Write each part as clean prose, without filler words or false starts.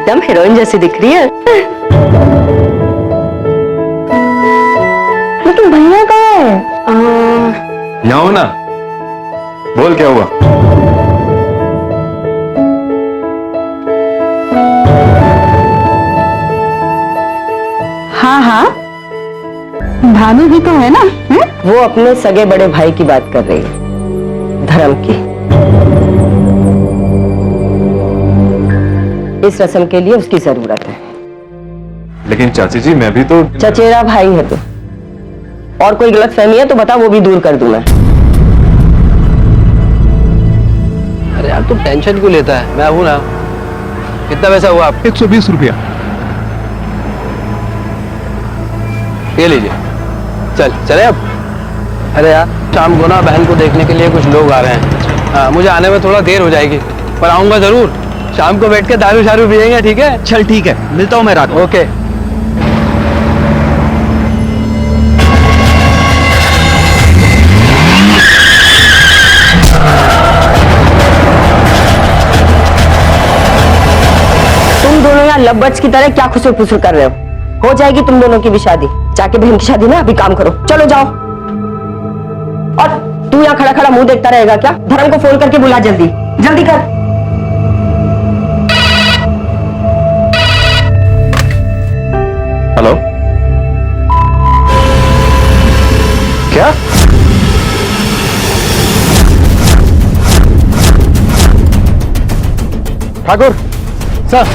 एकदम हीरोइन जैसी दिख रही है। लेकिन भैया कहाँ है? यहाँ हो ना, बोल क्या हुआ? हाँ हाँ, भानु भी तो है ना? वो अपने सगे बड़े भाई की बात कर रही है, धर्म की। इस रस्म के लिए उसकी जरूरत है। लेकिन चाची जी, मैं भी तो चचेरा भाई है तू, और कोई गलत फहमी है तो बता, वो भी दूर कर दूं मैं। अरे यार, तू टेंशन क्यों लेता है? मैं हूं ना। कितना पैसा हुआ आप? 120 रुपया। ये लीजिए, चले अब। अरे यार, शाम को ना बहन को देखने के लिए कुछ लोग आ रहे हैं। हाँ, मुझे आने में थोड़ा देर हो जाएगी, पर आऊंगा जरूर। शाम को बैठ के दारू शारू पियेंगे, ठीक है? चल ठीक है, मिलता हूँ मैं रात को। ओके। तुम दोनों यहाँ लव्वर्स की तरह क्या खुसुर फुसुर कर रहे हो जाएगी तुम दोनों की भी शादी। जाके बहन की शादी ना अभी काम करो, चलो जाओ। और तू यहाँ खड़ा खड़ा मुंह देखता रहेगा क्या? धर्म को फोन करके बुला, जल्दी जल्दी कर। हेलो, क्या? ठाकुर सर,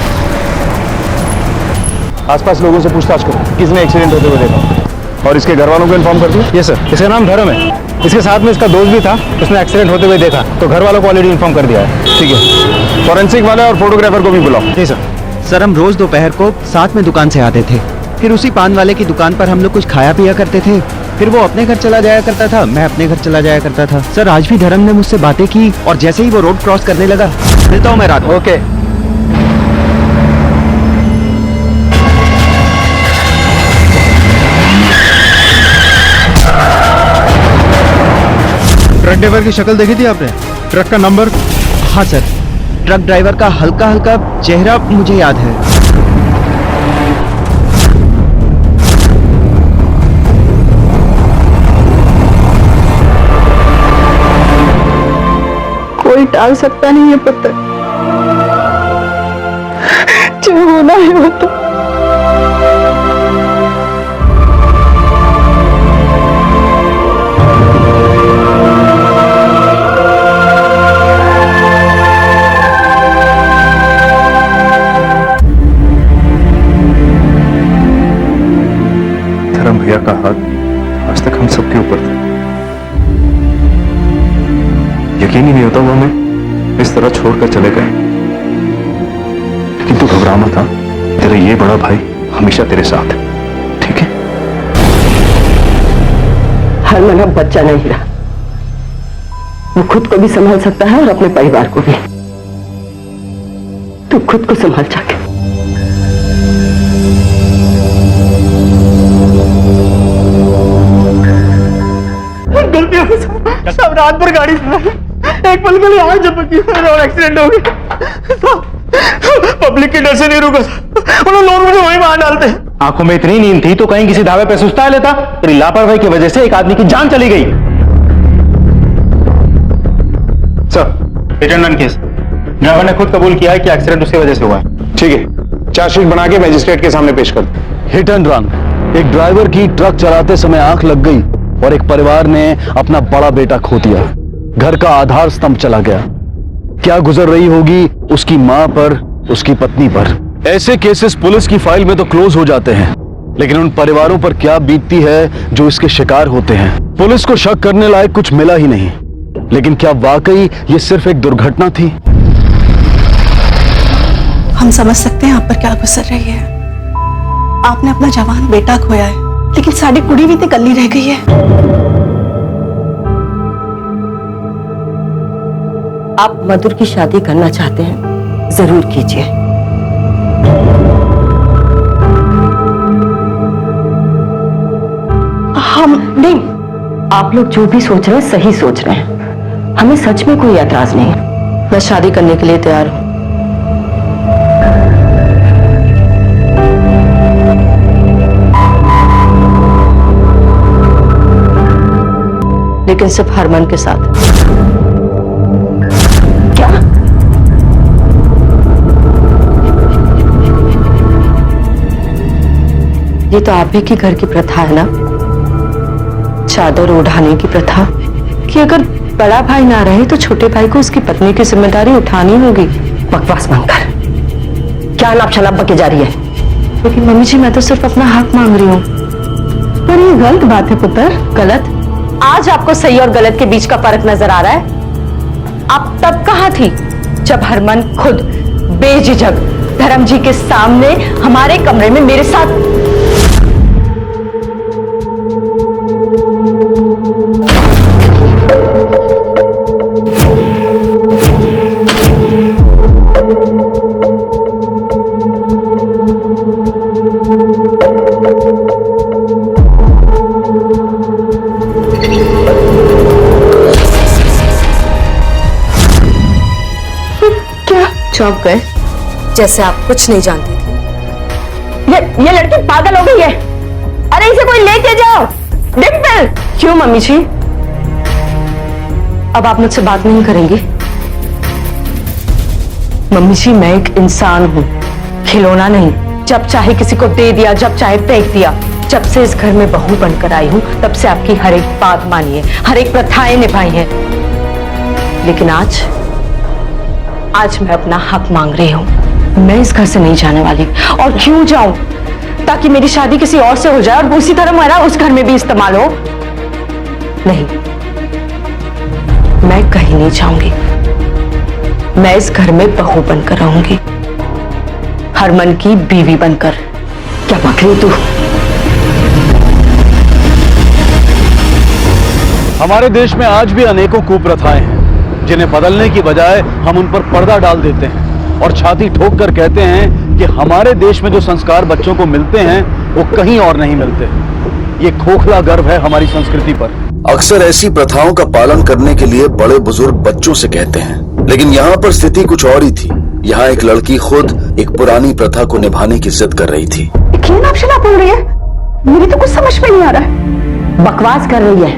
आसपास लोगों से पूछताछ करो, किसने एक्सीडेंट होते हुए देखा, और इसके घर वालों को इन्फॉर्म कर दिया। ये सर, इसका नाम धर्म है, इसके साथ में इसका दोस्त भी था, उसने एक्सीडेंट होते हुए देखा, तो घर वालों को ऑलरेडी इन्फॉर्म कर दिया है। ठीक है, फॉरेंसिक वाले और फोटोग्राफर को भी बुलाओ। जी सर। सर, हम रोज दोपहर को साथ में दुकान से आते थे, फिर उसी पान वाले की दुकान पर हम लोग कुछ खाया पिया करते थे, फिर वो अपने घर चला जाया करता था, मैं अपने घर चला जाया करता था। सर, आज भी धर्म ने मुझसे बातें की, और जैसे ही वो रोड क्रॉस करने लगा, मिलता हूँ मैं रात को। ओके। ट्रक ड्राइवर की शक्ल देखी थी आपने? ट्रक का नंबर? हाँ सर, ट्रक ड्राइवर का हल्का हल्का चेहरा मुझे याद है। कोई टाल सकता नहीं है पुत्र, जो होना है वो तो। धर्म भैया का हाथ आज तक हम सबके ऊपर था। यकीन ही नहीं होता वो हमें इस तरह छोड़कर चले गए। लेकिन तू घबरा मत, था तेरा ये बड़ा भाई हमेशा तेरे साथ है, ठीक है? हर मेरा बच्चा नहीं रहा, वो खुद को भी संभाल सकता है और अपने परिवार को भी। तू खुद को संभाल जाके। गलती हो गई, सब रात भर गाड़ी चलाई, एक पल के लिए आग झपकी और एक्सीडेंट हो गया। पब्लिक के डर से नहीं रुका था, उन्होंने लोग मुझे वहीं मार डालते। आंखों में इतनी नींद थी तो कहीं किसी धावे पे सुस्ता लेता। तेरी लापरवाही की वजह से एक आदमी की जान चली गई। Sir, return on case. Driver ने खुद कबूल किया है कि एक्सीडेंट उसकी वजह से हुआ है। ठीक है, चार्जशीट बना के मजिस्ट्रेट के सामने पेश कर। हिट एंड रन, एक ड्राइवर की ट्रक चलाते समय आंख लग गई और एक परिवार ने अपना बड़ा बेटा खो दिया। घर का आधार स्तंभ चला गया। क्या गुजर रही होगी उसकी मां पर, उसकी पत्नी पर। ऐसे केसेस पुलिस की फाइल में तो क्लोज हो जाते हैं, लेकिन उन परिवारों पर क्या बीतती है जो इसके शिकार होते हैं। पुलिस को शक करने लायक कुछ मिला ही नहीं, लेकिन क्या वाकई ये सिर्फ एक दुर्घटना थी? हम समझ सकते हैं आप पर क्या गुजर रही है। आपने अपना जवान बेटा खोया है, लेकिन साड़ी कुड़ी भी तो कल्ली रह गई है। आप मधुर की शादी करना चाहते हैं, जरूर कीजिए। हम नहीं, आप लोग जो भी सोच रहे हैं सही सोच रहे हैं। हमें सच में कोई एतराज नहीं है। मैं शादी करने के लिए तैयार हूं। लेकिन सिर्फ हरमन के साथ। क्या? ये तो आप ही के घर की प्रथा है ना, चादर ओढ़ाने की प्रथा, कि अगर बड़ा भाई ना रहे तो छोटे भाई को उसकी पत्नी की जिम्मेदारी उठानी होगी। बकवास बंद कर। क्या नाप शनाप बके जा रही है? लेकिन मम्मी जी, मैं तो सिर्फ अपना हक मांग रही हूँ। पर ये गलत बात है पुत्र। गलत? आज आपको सही और गलत के बीच का फर्क नजर आ रहा है? आप तब कहाँ थी जब हरमन खुद बेझिझक धर्म जी के सामने हमारे कमरे में मेरे साथ चौंक गए जैसे आप कुछ नहीं जानती थी। ये लड़की पागल हो गई है। अरे इसे कोई लेके जाओ। डिम्पल! क्यों मम्मी जी? अब आप मुझसे बात नहीं करेंगी? मम्मी जी, मैं एक इंसान हूं, खिलौना नहीं। जब चाहे किसी को दे दिया, जब चाहे फेंक दिया। जब से इस घर में बहू बनकर आई हूं, तब से आपकी हर एक बात मानी है, हर एक प्रथाएं निभाई हैं। लेकिन आज मैं अपना हक मांग रही हूं। मैं इस घर से नहीं जाने वाली। और क्यों जाऊं? ताकि मेरी शादी किसी और से हो जाए और उसी तरह मेरा उस घर में भी इस्तेमाल हो? नहीं, मैं कहीं नहीं जाऊंगी। मैं इस घर में बहू बनकर रहूंगी, हरमन की बीवी बनकर। क्या बक रही तू? हमारे देश में आज भी अनेकों कुप्रथाएं हैं जिन्हें बदलने की बजाय हम उन पर पर्दा डाल देते हैं और छाती ठोक कर कहते हैं कि हमारे देश में जो संस्कार बच्चों को मिलते हैं वो कहीं और नहीं मिलते। ये खोखला गर्व है हमारी संस्कृति पर। अक्सर ऐसी प्रथाओं का पालन करने के लिए बड़े बुजुर्ग बच्चों से कहते हैं, लेकिन यहाँ पर स्थिति कुछ और ही थी। यहाँ एक लड़की खुद एक पुरानी प्रथा को निभाने की जिद कर रही थी। क्यों नाप शनाप बोल रही है? मेरी तो कुछ समझ में नहीं आ रहा है। बकवास कर रही है।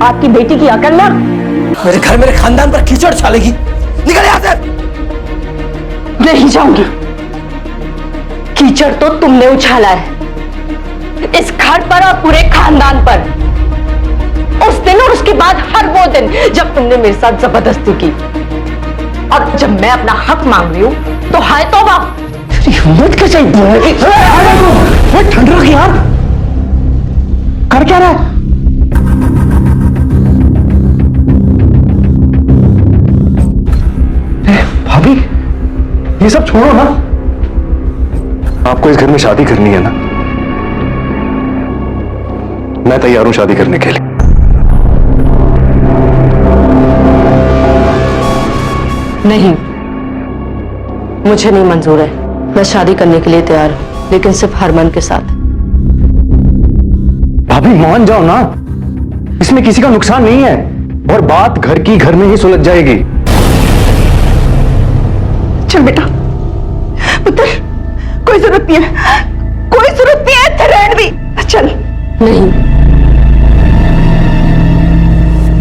आपकी बेटी की अकल ना मेरे घर मेरे खानदान पर कीचड़ छालेगी। निकल यहाँ से। नहीं जाऊंगी। कीचड़ तो तुमने उछाला है इस घर पर और पूरे खानदान पर। उस दिन और उसके बाद हर वो दिन जब तुमने मेरे साथ जबरदस्ती की। और जब मैं अपना हक मांग रही हूं तो हाय तौबा। तेरी हिम्मत कैसे बोलने की? ठंड रख यार, कर क्या रहा है? भाभी, ये सब छोड़ो ना। आपको इस घर में शादी करनी है ना? मैं तैयार हूं शादी करने के लिए। नहीं, मुझे नहीं मंजूर है। मैं शादी करने के लिए तैयार हूं, लेकिन सिर्फ हरमन के साथ। भाभी मान जाओ ना, इसमें किसी का नुकसान नहीं है और बात घर की घर में ही सुलझ जाएगी। चल बेटा, पुत्र, कोई जरूरत नहीं है, कोई जरूरत नहीं है, इत्थे रहने दी। चल। नहीं,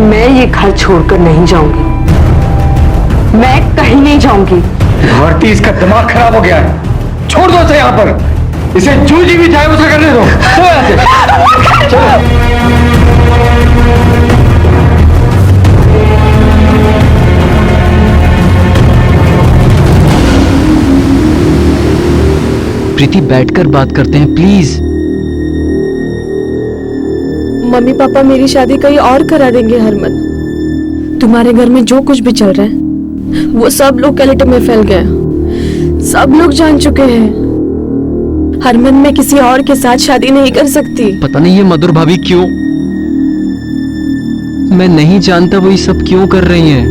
मैं ये घर छोड़कर नहीं जाऊंगी। मैं कहीं नहीं जाऊंगी। भारती, इसका दिमाग खराब हो गया है। छोड़ दो इसे यहाँ पर। इसे जो जी भी चाहे उसे करने दो। चलो। प्रीति, बैठकर बात करते हैं प्लीज। मम्मी पापा मेरी शादी कहीं और करा देंगे हरमन। तुम्हारे घर में जो कुछ भी चल रहा है वो सब लोग कैलेटर में फैल गया। सब लोग जान चुके हैं। हरमन मैं किसी और के साथ शादी नहीं कर सकती। पता नहीं ये मधुर भाभी क्यों, मैं नहीं जानता वो ये सब क्यों कर रही हैं।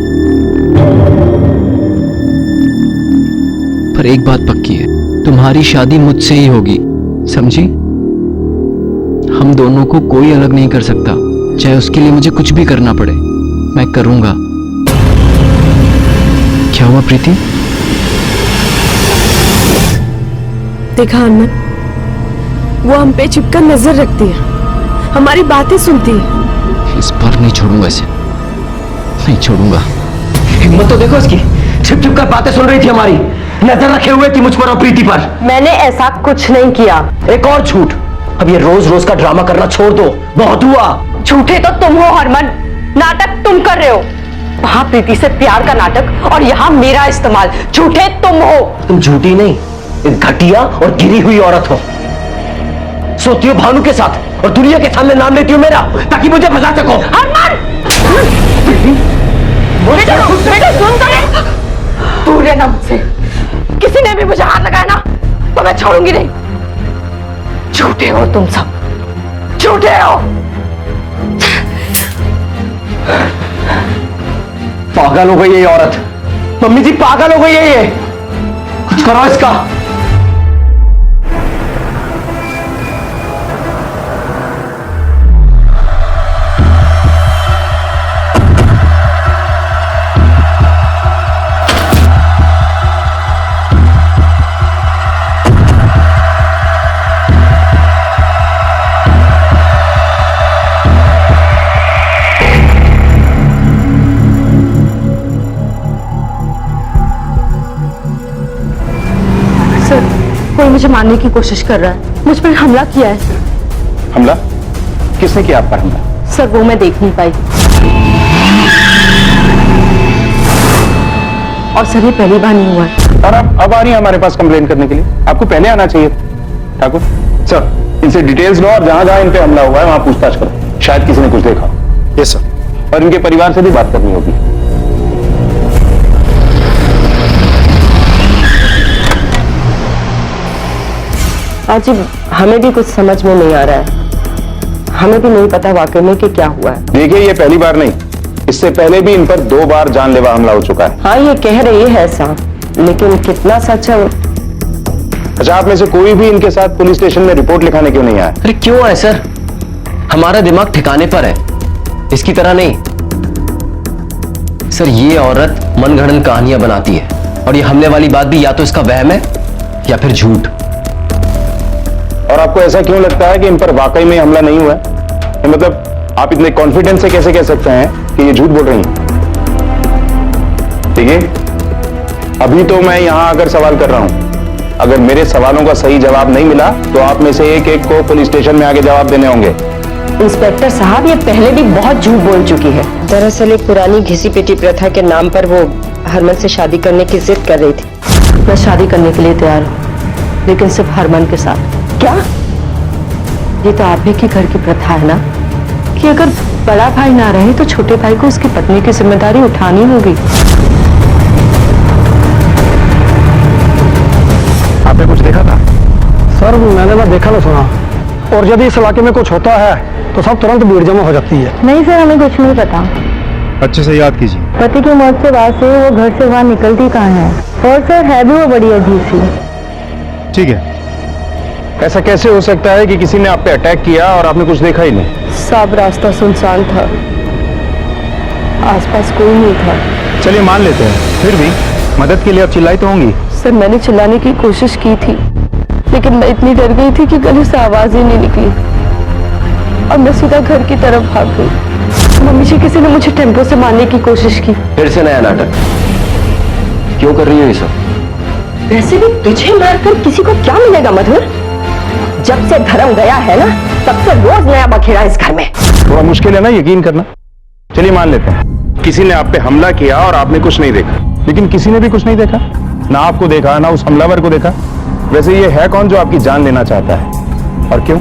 पर एक बात पक्की है, तुम्हारी शादी मुझसे ही होगी, समझी? हम दोनों को कोई अलग नहीं कर सकता, चाहे उसके लिए मुझे कुछ भी करना पड़े, मैं करूंगा। क्या हुआ प्रीति? देखा हरमन, वो हम पे छिपकर नजर रखती है, हमारी बातें सुनती है, इस बार नहीं छोड़ूंगा इसे, नहीं छोड़ूंगा। हिम्मत तो देखो इसकी, छिप छिप कर बातें सुन रही थी हमारी, नजर रखे हुए थी मुझ पर और प्रीति पर। मैंने ऐसा कुछ नहीं किया। एक और झूठ। अब ये रोज रोज का ड्रामा करना छोड़ दो, बहुत हुआ। झूठे तो तुम हो हरमन, नाटक तुम कर रहे हो। वहां प्रीति से प्यार का नाटक और यहाँ मेरा इस्तेमाल। झूठे तुम हो। तुम झूठी नहीं, एक घटिया और गिरी हुई औरत हो। सोती हो भानु के साथ और दुनिया के सामने नाम लेती हो मेरा, ताकि मुझे फंसा सको। हरमन! बेटा सुन तो ले। दूर रहना मुझसे। किसी ने भी मुझे हाथ लगाया ना तो मैं छोड़ूंगी नहीं। झूठे हो तुम सब, झूठे हो। पागल हो गई है ये औरत। मम्मी जी पागल हो गई है ये। कुछ करो इसका। कोई मुझे मारने की कोशिश कर रहा है, मुझ पर हमला किया है। हमला? किसने किया आप पर हमला? सर वो मैं देख नहीं पाई। और सर ये पहली बार नहीं हुआ है। और आप अब आ रही हैं हमारे पास कंप्लेन करने के लिए? आपको पहले आना चाहिए ठाकुर। सर इनसे डिटेल्स लो और जहां जहां इन पे हमला हुआ है वहां पूछताछ करो, शायद किसी ने कुछ देखा। Yes sir. और इनके परिवार से भी बात करनी होगी। आज हमें भी कुछ समझ में नहीं आ रहा है। हमें भी नहीं पता वाकई में कि क्या हुआ है। देखिए ये पहली बार नहीं, इससे पहले भी इन पर 2 बार जानलेवा हमला हो चुका है। हाँ ये कह रही है ऐसा, लेकिन कितना सच है? अच्छा आप में से कोई भी इनके साथ पुलिस स्टेशन में रिपोर्ट लिखाने क्यों नहीं आया? अरे क्यों है सर, हमारा दिमाग ठिकाने पर है, इसकी तरह नहीं। सर ये औरत मनगढ़ंत कहानियां बनाती है और ये हमले वाली बात भी या तो इसका वहम है या फिर झूठ। और आपको ऐसा क्यों लगता है कि इन पर वाकई में हमला नहीं हुआ है? मतलब आप इतने कॉन्फिडेंस से कैसे कह सकते हैं कि ये झूठ बोल रही हैं? ठीक है, अभी तो मैं यहां आकर सवाल कर रहा हूं। अगर मेरे सवालों का सही जवाब नहीं मिला तो आप में से एक एक को पुलिस स्टेशन में आके जवाब देने होंगे। इंस्पेक्टर साहब ये पहले भी बहुत झूठ बोल चुकी है। दरअसल एक पुरानी घिसी पिटी प्रथा के नाम पर वो हरमन से शादी करने की जिद कर रही थी। मैं शादी करने के लिए तैयार हूँ, लेकिन सिर्फ हरमन के साथ। क्या? ये तो आप ही के घर की प्रथा है ना कि अगर बड़ा भाई ना रहे तो छोटे भाई को उसकी पत्नी की जिम्मेदारी उठानी होगी। आपने कुछ देखा था? सर मैंने ना देखा ना सुना, और यदि इस इलाके में कुछ होता है तो सब तुरंत भीड़ जमा हो जाती है। नहीं सर, हमें कुछ नहीं पता। अच्छे से याद कीजिए। पति की मौत के बाद से वो घर से बाहर निकलती कहाँ है, और सर है भी वो बड़ी अजीब सी। ठीक है, ऐसा कैसे हो सकता है कि किसी ने आप पे अटैक किया और आपने कुछ देखा ही नहीं? सब रास्ता सुनसान था, आसपास कोई नहीं था। चलिए मान लेते हैं, फिर भी मदद के लिए आप चिल्लाई तो होंगी। सर मैंने चिल्लाने की कोशिश की थी, लेकिन मैं इतनी डर गई थी कि गले से आवाज ही नहीं निकली और मैं सीधा घर की तरफ भाग गई। मम्मी जी किसी ने मुझे टेम्पो से मारने की कोशिश की। फिर से नया नाटक क्यों कर रही हो ये सब? वैसे भी तुझे मारकर किसी को क्या मिलेगा मधुर? जब से धर्म गया है ना, तब से रोज नया बखेड़ा इस घर में। थोड़ा मुश्किल है ना यकीन करना। चलिए मान लेते हैं किसी ने आप पे हमला किया और आपने कुछ नहीं देखा, लेकिन किसी ने भी कुछ नहीं देखा, ना आपको देखा ना उस हमलावर को देखा। वैसे ये है कौन जो आपकी जान लेना चाहता है और क्यों?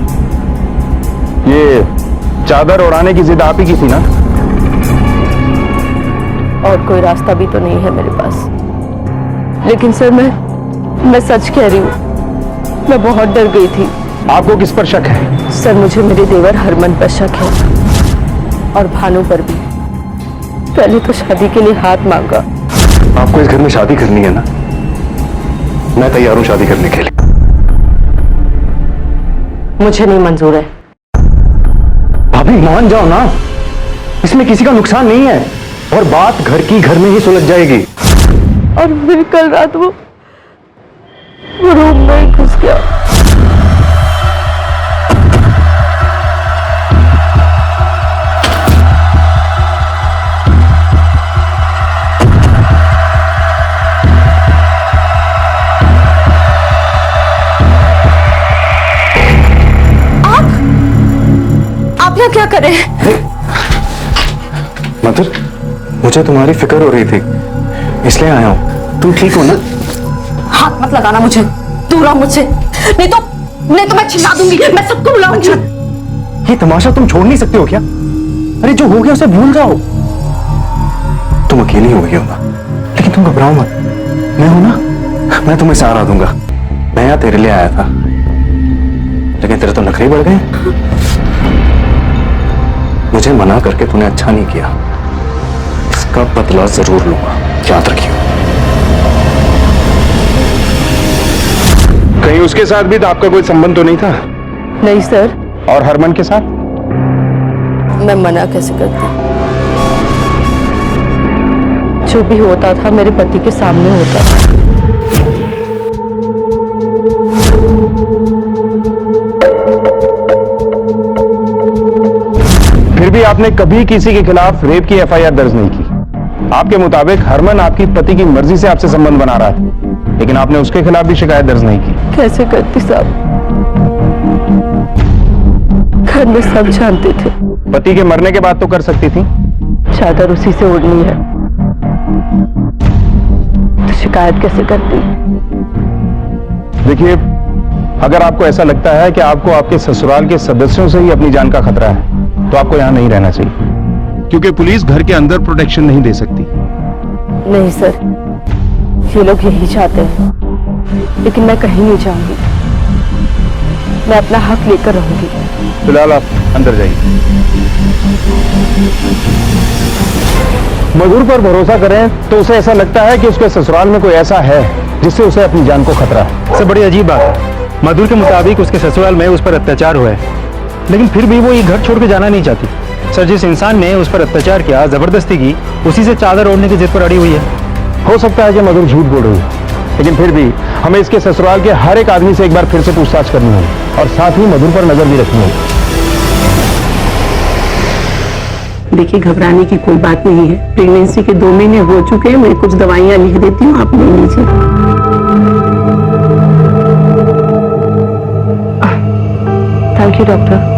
ये चादर उड़ाने की जिद आप ही की थी ना? और कोई रास्ता भी तो नहीं है मेरे पास। लेकिन सर मैं सच कह रही हूँ, मैं बहुत डर गई थी। आपको किस पर शक है? सर मुझे मेरे देवर हरमन पर शक है और भानु पर भी। पहले तो शादी के लिए हाथ मांगा। आपको इस घर में शादी करनी है ना? मैं तैयार हूं शादी करने के लिए। मुझे नहीं मंजूर है। भाभी मान जाओ ना, इसमें किसी का नुकसान नहीं है और बात घर की घर में ही सुलझ जाएगी। और फिर कल रात वो रूम में घुस गया। क्या करें? मधुर, मुझे तुम्हारी फिक्र हो रही थी, इसलिए आया हूं। तुम ठीक हो ना? हाथ मत लगाना मुझे, दूर रहो मुझसे, नहीं तो मैं चिल्ला दूंगी, मैं सबको बुलाऊंगी। ये तमाशा तुम छोड़ नहीं सकते हो क्या? अरे जो हो गया उसे भूल जाओ। तुम अकेली हो गई हो ना, लेकिन तुम घबराओ मत, मैं हूं ना, मैं तुम्हें सहारा दूंगा। मैं यहाँ तेरे लिए आया था, लेकिन तेरे तो नखरे बढ़ गए। मुझे मना करके तूने अच्छा नहीं किया, इसका बदला जरूर लूंगा, याद रखियो। कहीं उसके साथ भी तो आपका कोई संबंध तो नहीं था? नहीं सर। और हरमन के साथ? मैं मना कैसे करती? जो भी होता था मेरे पति के सामने होता था। फिर भी आपने कभी किसी के खिलाफ रेप की एफआईआर दर्ज नहीं की। आपके मुताबिक हरमन आपकी पति की मर्जी से आपसे संबंध बना रहा था, लेकिन आपने उसके खिलाफ भी शिकायत दर्ज नहीं की। कैसे करती साहब? घर में सब जानते थे। पति के मरने के बाद तो कर सकती थी। चादर उसी से ओढ़नी है, तो शिकायत कैसे करती? देखिए, अगर आपको ऐसा लगता है कि आपको आपके ससुराल के सदस्यों से ही अपनी जान का खतरा है, तो आपको यहां नहीं रहना चाहिए, क्योंकि पुलिस घर के अंदर प्रोटेक्शन नहीं दे सकती। नहीं सर, ये लोग यही चाहते हैं, लेकिन मैं कहीं नहीं जाऊंगी। मैं अपना हक लेकर रहूंगी। फिलहाल आप अंदर जाइए। मधुर पर भरोसा करें तो उसे ऐसा लगता है कि उसके ससुराल में कोई ऐसा है जिससे उसे अपनी जान को खतरा है। सब बड़ी अजीब बात है। मधुर के मुताबिक उसके ससुराल में उस पर अत्याचार हुआ है, लेकिन फिर भी वो ये घर छोड़ के जाना नहीं चाहती। सर, जिस इंसान ने उस पर अत्याचार किया, जबरदस्ती की, उसी से चादर ओढ़ने की जिद पर अड़ी हुई है। हो सकता है कि मधुर झूठ बोल रही है, लेकिन फिर भी हमें इसके ससुराल के हर एक आदमी से एक बार फिर से पूछताछ करनी होगी और साथ ही मधुर पर नजर भी रखनी होगी। देखिए, घबराने की कोई बात नहीं है। प्रेगनेंसी के 2 महीने हो चुके हैं। मैं कुछ दवाइयां लिख देती हूँ, आप ले लीजिए। Thank you doctor.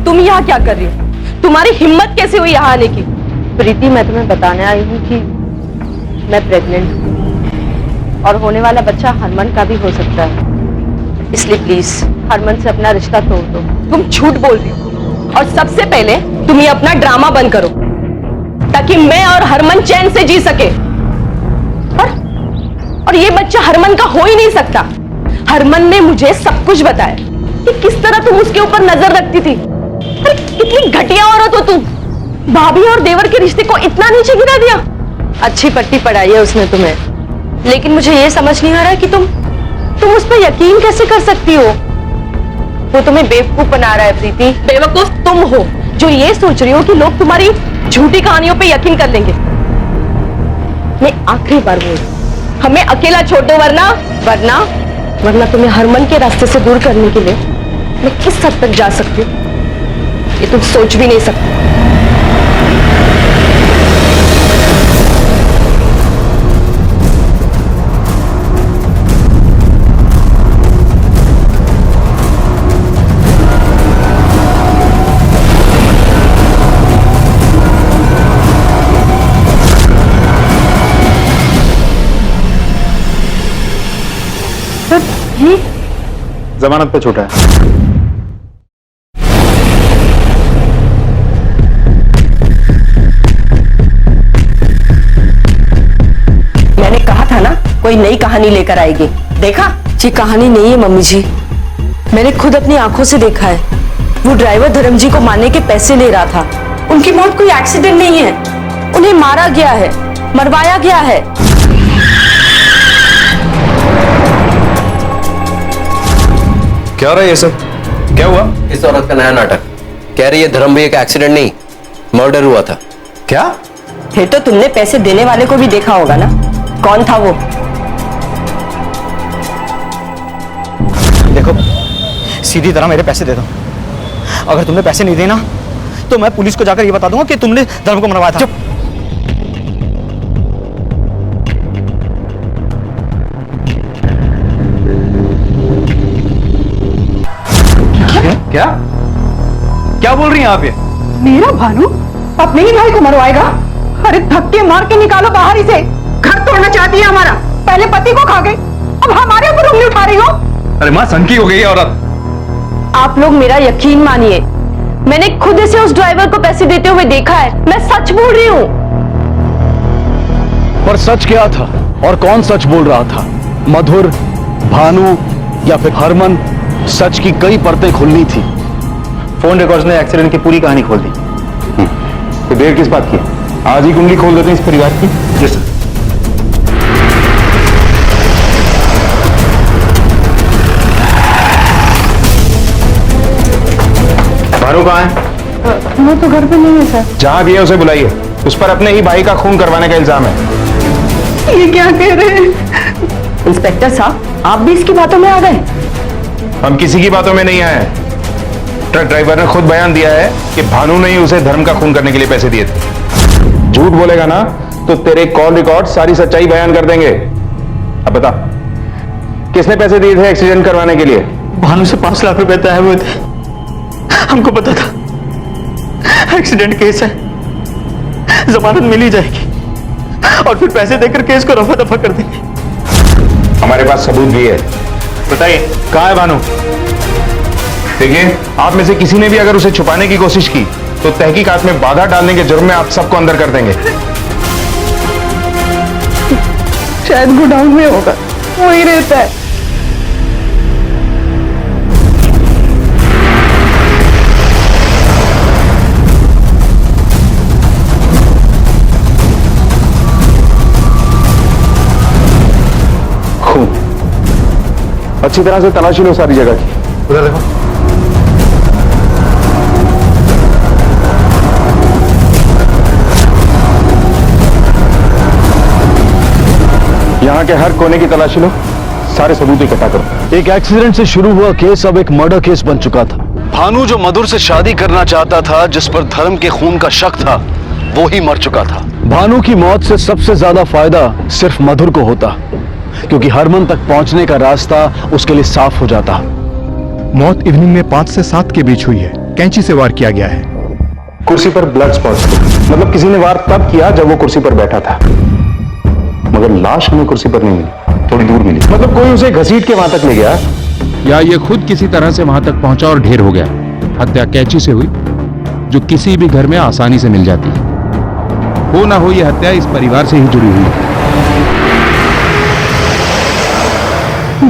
तुम यहाँ क्या कर रही हो? तुम्हारी हिम्मत कैसे हुई यहाँ आने की? प्रीति, मैं तुम्हें बताने आई हूँ कि मैं प्रेग्नेंट हूँ और होने वाला बच्चा हरमन का भी हो सकता है, इसलिए प्लीज हरमन से अपना रिश्ता तोड़ दो। तुम झूठ बोल रही हो और सबसे पहले तुम ये अपना ड्रामा बंद करो, ताकि मैं और हरमन चैन से जी सके। और ये बच्चा हरमन का हो ही नहीं सकता। हरमन ने मुझे सब कुछ बताया कि किस तरह तुम उसके ऊपर नजर रखती थी। अरे कितनी घटिया औरत हो तुम! भाभी और देवर के रिश्ते को इतना नीचे गिरा दिया। अच्छी पट्टी पढ़ाई है उसने तुम्हें, लेकिन मुझे ये समझ नहीं आ रहा कि तुम उस पर यकीन कैसे कर सकती हो? वो तुम्हें बेवकूफ बना रहा है प्रीति। बेवकूफ तुम हो जो ये सोच रही हो कि लोग तुम्हारी झूठी कहानियों पे यकीन कर लेंगे। मैं आखिरी बार बोल रही हूं, हमें अकेला छोड़ दो, वरना तुम्हें हरमन के रास्ते से दूर करने के लिए मैं किस हद तक जा सकती हूँ ये तुम सोच भी नहीं सकते। ये जमानत पे छूटा है। मैंने कहा था ना, कोई नई कहानी लेकर आएगी। देखा? ये कहानी नहीं है मम्मी जी, मैंने खुद अपनी आंखों से देखा है। वो ड्राइवर धर्म जी को मारने के पैसे ले रहा था। उनकी मौत कोई एक्सीडेंट नहीं है, उन्हें मारा गया है, मरवाया गया है। क्या रहा है ये सब? क्या हुआ? इस औरत का नया नाटक। कह रही है धर्म भैया का एक्सीडेंट नहीं, मर्डर हुआ था। क्या? फिर तो तुमने पैसे देने वाले को भी देखा होगा ना, कौन था वो? देखो, सीधी तरह मेरे पैसे दे दो। अगर तुमने पैसे नहीं देना, तो मैं पुलिस को जाकर ये बता दूंगा कि तुमने धर्म को मरवाया था। क्या क्या बोल रही हैं आप ये? मेरा भानु अपने ही भाई को मरवाएगा? अरे धक्के मार के निकालो बाहर इसे। घर तोड़ना चाहती है हमारा, पहले पति को खा गई, अब हमारे ऊपर उंगली उठा रही हो। अरे माँ, सनकी हो गई है औरत। आप लोग मेरा यकीन मानिए, मैंने खुद इसे उस ड्राइवर को पैसे देते हुए देखा है। मैं सच बोल रही हूँ। पर सच क्या था और कौन सच बोल रहा था? मधुर, भानु या फिर हरमन? सच की कई परतें खुलनी थी। फोन रिकॉर्ड्स ने एक्सीडेंट की पूरी कहानी खोल दी। तो देर किस बात की? आज ही कुंडली खोल देते हैं इस परिवार की। जी सर। भानु कहाँ है? वो तो घर पे नहीं है सर। जहां भी है उसे बुलाइए। उस पर अपने ही भाई का खून करवाने का इल्जाम है। ये क्या कह रहे हैं? इंस्पेक्टर साहब, आप भी इसकी बातों में आ गए? हम किसी की बातों में नहीं आए। ट्रक ड्राइवर ने खुद बयान दिया है कि भानु ने ही उसे धर्म का खून करने के लिए पैसे दिए थे। झूठ बोलेगा ना तो तेरे कॉल रिकॉर्ड सारी सच्चाई बयान कर देंगे। अब बता, किसने पैसे दिए थे एक्सीडेंट करवाने के लिए? भानु से 5 लाख रुपए तय हुए थे। हमको पता था एक्सीडेंट केस है, जमानत मिल ही जाएगी और फिर पैसे देकर केस को रफा दफा कर देंगे। हमारे पास सबूत भी है। बताइए कहां है भानु? देखिए, आप में से किसी ने भी अगर उसे छुपाने की कोशिश की तो तहकीकात में बाधा डालने के जुर्म में आप सबको अंदर कर देंगे। शायद गोडाउन में होगा, वही रहता है। खून अच्छी तरह से तलाशी लो सारी जगह की। उधर देखो। यहाँ के हर कोने की तलाशी लो, सारे सबूत इकट्ठा करो। एक एक्सीडेंट से शुरू हुआ केस अब एक मर्डर केस बन चुका था। भानु जो मधुर से शादी करना चाहता था, जिस पर धर्म के खून का शक था, वो ही मर चुका था। भानु की मौत से सबसे ज्यादा फायदा सिर्फ मधुर को होता, क्योंकि हरमन तक पहुंचने का रास्ता उसके लिए साफ हो जाता। मौत इवनिंग में 5 से 7 के बीच हुई है। कैंची से वार किया गया है। कुर्सी पर ब्लड स्पॉट्स थे, मतलब किसी ने वार तब किया जब वो कुर्सी पर बैठा था, मगर लाश हमें कुर्सी पर नहीं मिली, थोड़ी दूर मिली। मतलब कोई उसे घसीट के वहां तक ले गया, या ये खुद किसी तरह से वहां तक पहुंचा और ढेर हो गया। हत्या कैंची से हुई, जो किसी भी घर में आसानी से मिल जाती है। हो ना हो, ये हत्या इस परिवार से ही जुड़ी हुई है।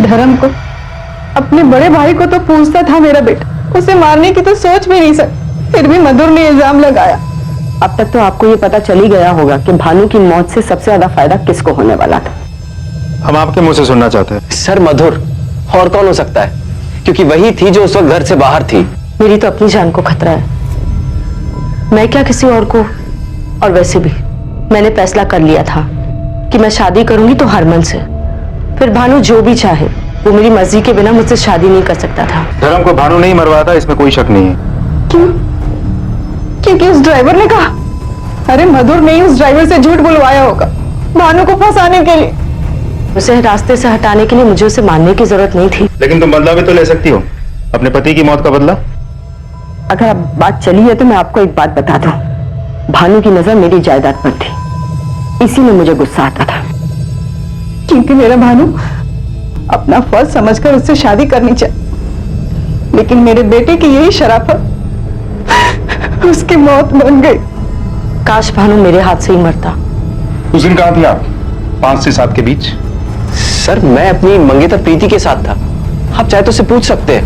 धर्म को, अपने बड़े भाई को तो पूछता था मेरा बेटा, उसे मारने की तो सोच भी नहीं सकती, फिर भी मधुर ने इल्जाम लगाया। अब तक तो आपको ये पता चल ही गया होगा कि भानु की मौत से सबसे ज्यादा फायदा किसको होने वाला था। हम आपके मुंह से सुनना चाहते हैं। सर, मधुर और कौन हो सकता है, क्योंकि वही थी जो उस वक्त घर से बाहर थी। मेरी तो अपनी जान को खतरा है, मैं क्या किसी और को। और वैसे भी मैंने फैसला कर लिया था कि मैं शादी करूंगी तो हरमन से, फिर भानु जो भी चाहे, वो मेरी मर्जी के बिना मुझसे शादी नहीं कर सकता था। धर्म को भानु नहीं मरवाया था, इसमें कोई शक नहीं है। क्यों? क्योंकि उस ड्राइवर ने कहा। अरे मधुर ने ही उस ड्राइवर से झूठ बुलवाया होगा भानु को फंसाने के लिए। उसे रास्ते से हटाने के लिए मुझे उसे मारने की जरूरत नहीं थी। लेकिन तुम बदला भी तो ले सकती हो, अपने पति की मौत का बदला। अगर अब बात चली है तो मैं आपको एक बात बता दूं, भानु की नजर मेरी जायदाद पर थी, इसी में मुझे गुस्सा आता था। क्योंकि मेरा भानु अपना फर्ज समझकर उससे शादी करनी चाहिए, लेकिन मेरे बेटे की यही शराफत उसकी मौत बन गई। काश भानु मेरे हाथ से ही मरता। उस दिन कहां थी आप? 5 से 7 के बीच? सर, मैं अपनी मंगेतर प्रीति के साथ था, आप चाहे तो उसे पूछ सकते हैं।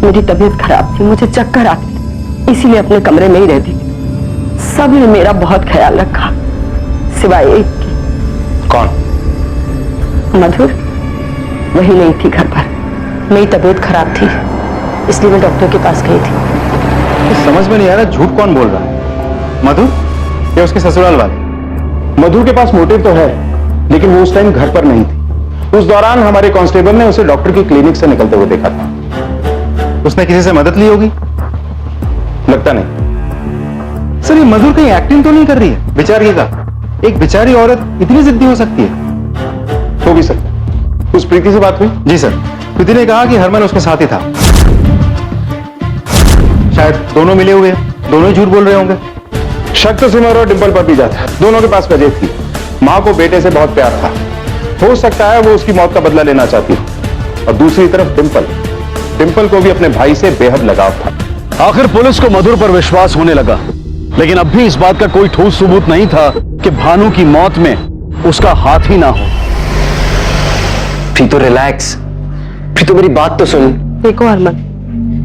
मेरी तबीयत खराब थी, मुझे चक्कर आते थे, इसीलिए अपने कमरे में ही रहती थी। सबने मेरा बहुत ख्याल रखा, सिवाय एक की। कौन? मधुर, वही नहीं थी घर पर। मेरी तबीयत खराब थी, इसलिए मैं डॉक्टर के पास गई थी। समझ में नहीं आ रहा, झूठ कौन बोल रहा है? मधुर या उसके ससुराल वाले? मधुर के पास मोटिव तो है, लेकिन वो उस टाइम घर पर नहीं थी। उस दौरान हमारे कांस्टेबल ने उसे डॉक्टर की क्लिनिक से निकलते हुए देखा था। उसने किसी से मदद ली होगी, लगता नहीं। सर ये मधुर कहीं एक्टिंग तो नहीं कर रही है? बेचारिएगा, एक बेचारी औरत इतनी जिद्दी हो सकती है? हो भी सकता। उस प्रीति से बात हुई? जी सर, प्रीति ने कहा कि हरमन उसके साथ ही था। शायद दोनों मिले हुए हैं, दोनों ही झूठ बोल रहे होंगे। शक तो सिमर और डिंपल पर भी जाता है। दोनों के पास वजह थी, मां को बेटे से बहुत प्यार था, हो सकता है वो उसकी मौत का बदला लेना चाहती हो। और दूसरी तरफ डिंपल को भी अपने भाई से बेहद लगाव था। आखिर पुलिस को मधुर पर विश्वास होने लगा, लेकिन अब भी इस बात का कोई ठोस सबूत नहीं था कि भानु की मौत में उसका हाथ ही ना हो। प्रीतो रिलैक्स, प्रीतो मेरी बात तो सुन। देखो हरमन,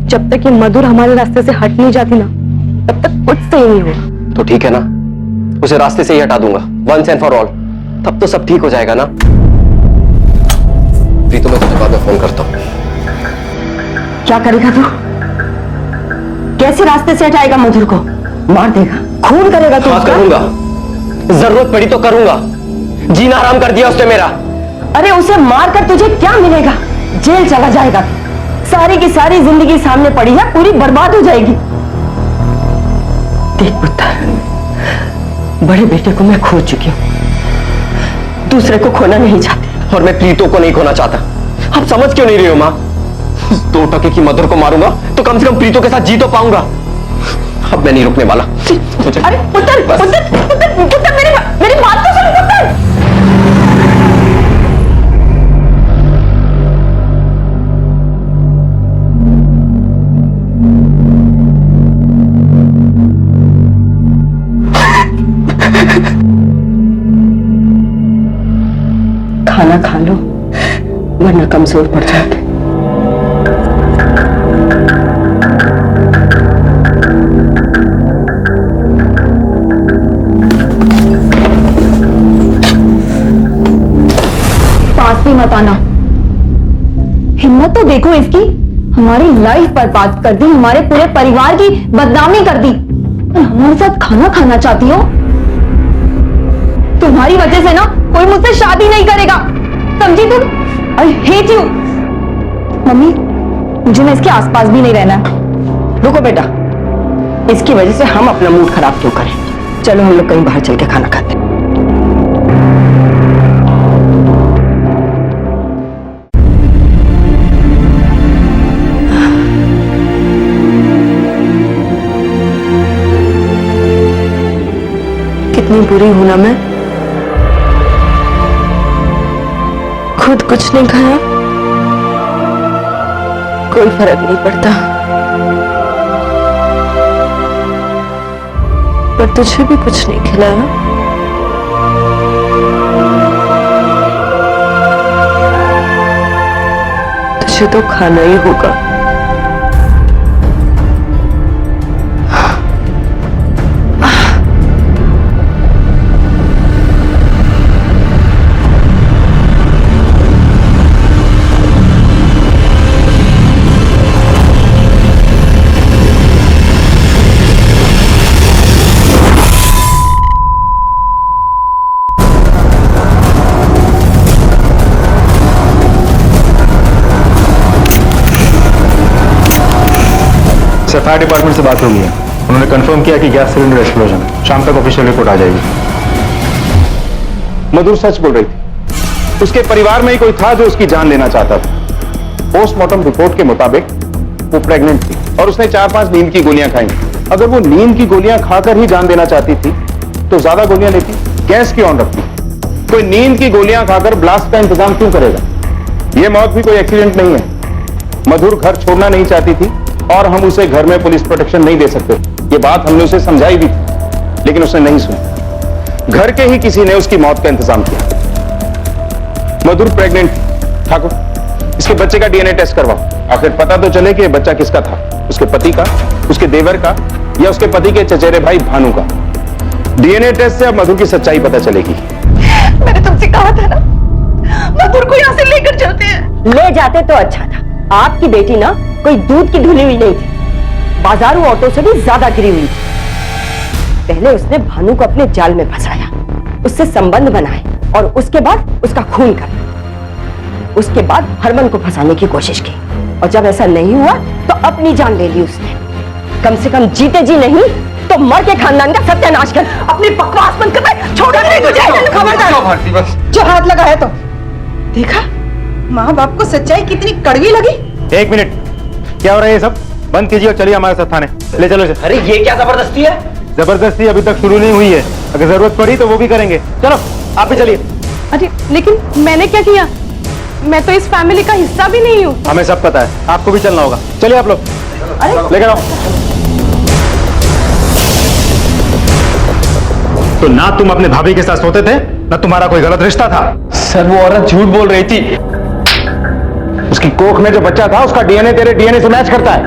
जब तक ये मधुर हमारे रास्ते से हट नहीं जाती ना, तब तक कुछ सही नहीं होगा। तो ठीक है ना, उसे रास्ते से ही हटा दूंगा वंस एंड फॉर ऑल, तब तो सब ठीक हो जाएगा ना। प्रीतो मैं तुझे बाद में फोन करता हूँ। क्या करेगा तू? कैसे रास्ते से हटाएगा मधुर को? मार देगा, खून करेगा तू? हाँ करूंगा, जरूरत पड़ी तो करूंगा। जीना हराम कर दिया उसने मेरा। अरे उसे मार कर तुझे क्या मिलेगा? जेल चला जाएगा, सारी की सारी जिंदगी सामने पड़ी है, पूरी बर्बाद हो जाएगी। देख पुत्र, बड़े बेटे को मैं खो चुकी हूँ, दूसरे को खोना नहीं चाहती। और मैं प्रीतो को नहीं खोना चाहता। आप समझ क्यों नहीं रही हो मां? 2 टके की मधुर को मारूंगा तो कम से कम प्रीतो के साथ जी तो पाऊंगा। अब मैं नहीं रुकने वाला। अरे पुत्र, पुत्र, पुत्र, पुत्र, मेरी बात तो सुन पुत्र। खाना खा लो वरना कमजोर पड़ जाते। पास भी मत आना। हिम्मत तो देखो इसकी, हमारी लाइफ बर्बाद कर दी, हमारे पूरे परिवार की बदनामी कर दी, और हमारे साथ खाना खाना चाहती हो? तुम्हारी वजह से ना कोई मुझसे शादी नहीं करेगा, समझी तुम? I hate you. मम्मी, मुझे ना इसके आसपास भी नहीं रहना है। रुको बेटा, इसकी वजह से हम अपना मूड खराब क्यों करें? चलो हम लोग कहीं बाहर चल के खाना खाते हैं। कितनी बुरी हूं ना मैं, खुद कुछ नहीं खाया, कोई फर्क नहीं पड़ता, पर तुझे भी कुछ नहीं खिलाया। तुझे तो खाना ही होगा। फायर डिपार्टमेंट से बात हो गई है, उन्होंने कंफर्म किया कि गैस सिलेंडर एक्सप्लोजन है। शाम तक ऑफिशियल रिपोर्ट आ जाएगी। मधुर सच बोल रही थी, उसके परिवार में ही कोई था जो उसकी जान लेना चाहता था। पोस्टमार्टम रिपोर्ट के मुताबिक वो प्रेग्नेंट थी और उसने 4-5 नींद की गोलियां खाई। अगर वो नींद की गोलियां खाकर ही जान देना चाहती थी तो ज्यादा गोलियां लेती, गैस क्यों ऑन रखती? कोई नींद की गोलियां खाकर ब्लास्ट का इंतजाम क्यों करेगा? यह मौत भी कोई एक्सीडेंट नहीं है। मधुर घर छोड़ना नहीं चाहती थी और हम उसे घर में पुलिस प्रोटेक्शन नहीं दे सकते। ये बात हमने उसे समझाई भी थी, लेकिन उसने नहीं सुनी। घर के ही किसी ने उसकी मौत का इंतजाम किया। मधुर प्रेग्नेंट थी। ठाकुर, इसके बच्चे का डीएनए टेस्ट करवाओ, आखिर पता तो चले कि ये बच्चा किसका था, उसके पति का, उसके देवर का, या उसके पति के चचेरे भाई भानु का। डीएनए टेस्ट से अब मधुर की सच्चाई पता चलेगी। मैंने तुमसे कहा था ना, मधुर को यहाँ से लेकर चलते हैं। ले जाते तो अच्छा था। आपकी बेटी ना कोई दूध की धुली हुई नहीं थी, बाजारू ऑटो से भी ज्यादा गिरी हुई थी। पहले उसने भानु को अपने जाल में फंसाया, उससे संबंध बनाए और उसके बाद उसका खून कर। उसके बाद हरमन को फंसाने की कोशिश की और जब ऐसा नहीं हुआ तो अपनी जान ले ली उसने। कम से कम जीते जी नहीं तो मर के खानदान का सत्यानाश कर। अपनी बकवास बंद कर, छोड़ नहीं तुझे। खबरदार जो हाथ लगा है तो देखा माँ बाप को सच्चाई कितनी कड़वी लगी। एक मिनट, क्या हो रहा है ये सब? बंद कीजिए और चलिए हमारे साथ थाने। ले चलो इसे। अरे ये क्या जबरदस्ती है? जबरदस्ती अभी तक शुरू नहीं हुई है, अगर जरूरत पड़ी तो वो भी करेंगे। चलो आप भी चलिए। अरे लेकिन मैंने क्या किया? मैं तो इस फैमिली का हिस्सा भी नहीं हूँ। हमें सब पता है, आपको भी चलना होगा। चलिए आप लोग, लेकर आओ। तो ना तुम अपने भाभी के साथ सोते थे, ना तुम्हारा कोई गलत रिश्ता था। सर वो औरत झूठ बोल रही थी। उसकी कोख में जो बच्चा था उसका डीएनए तेरे डीएनए से मैच करता है।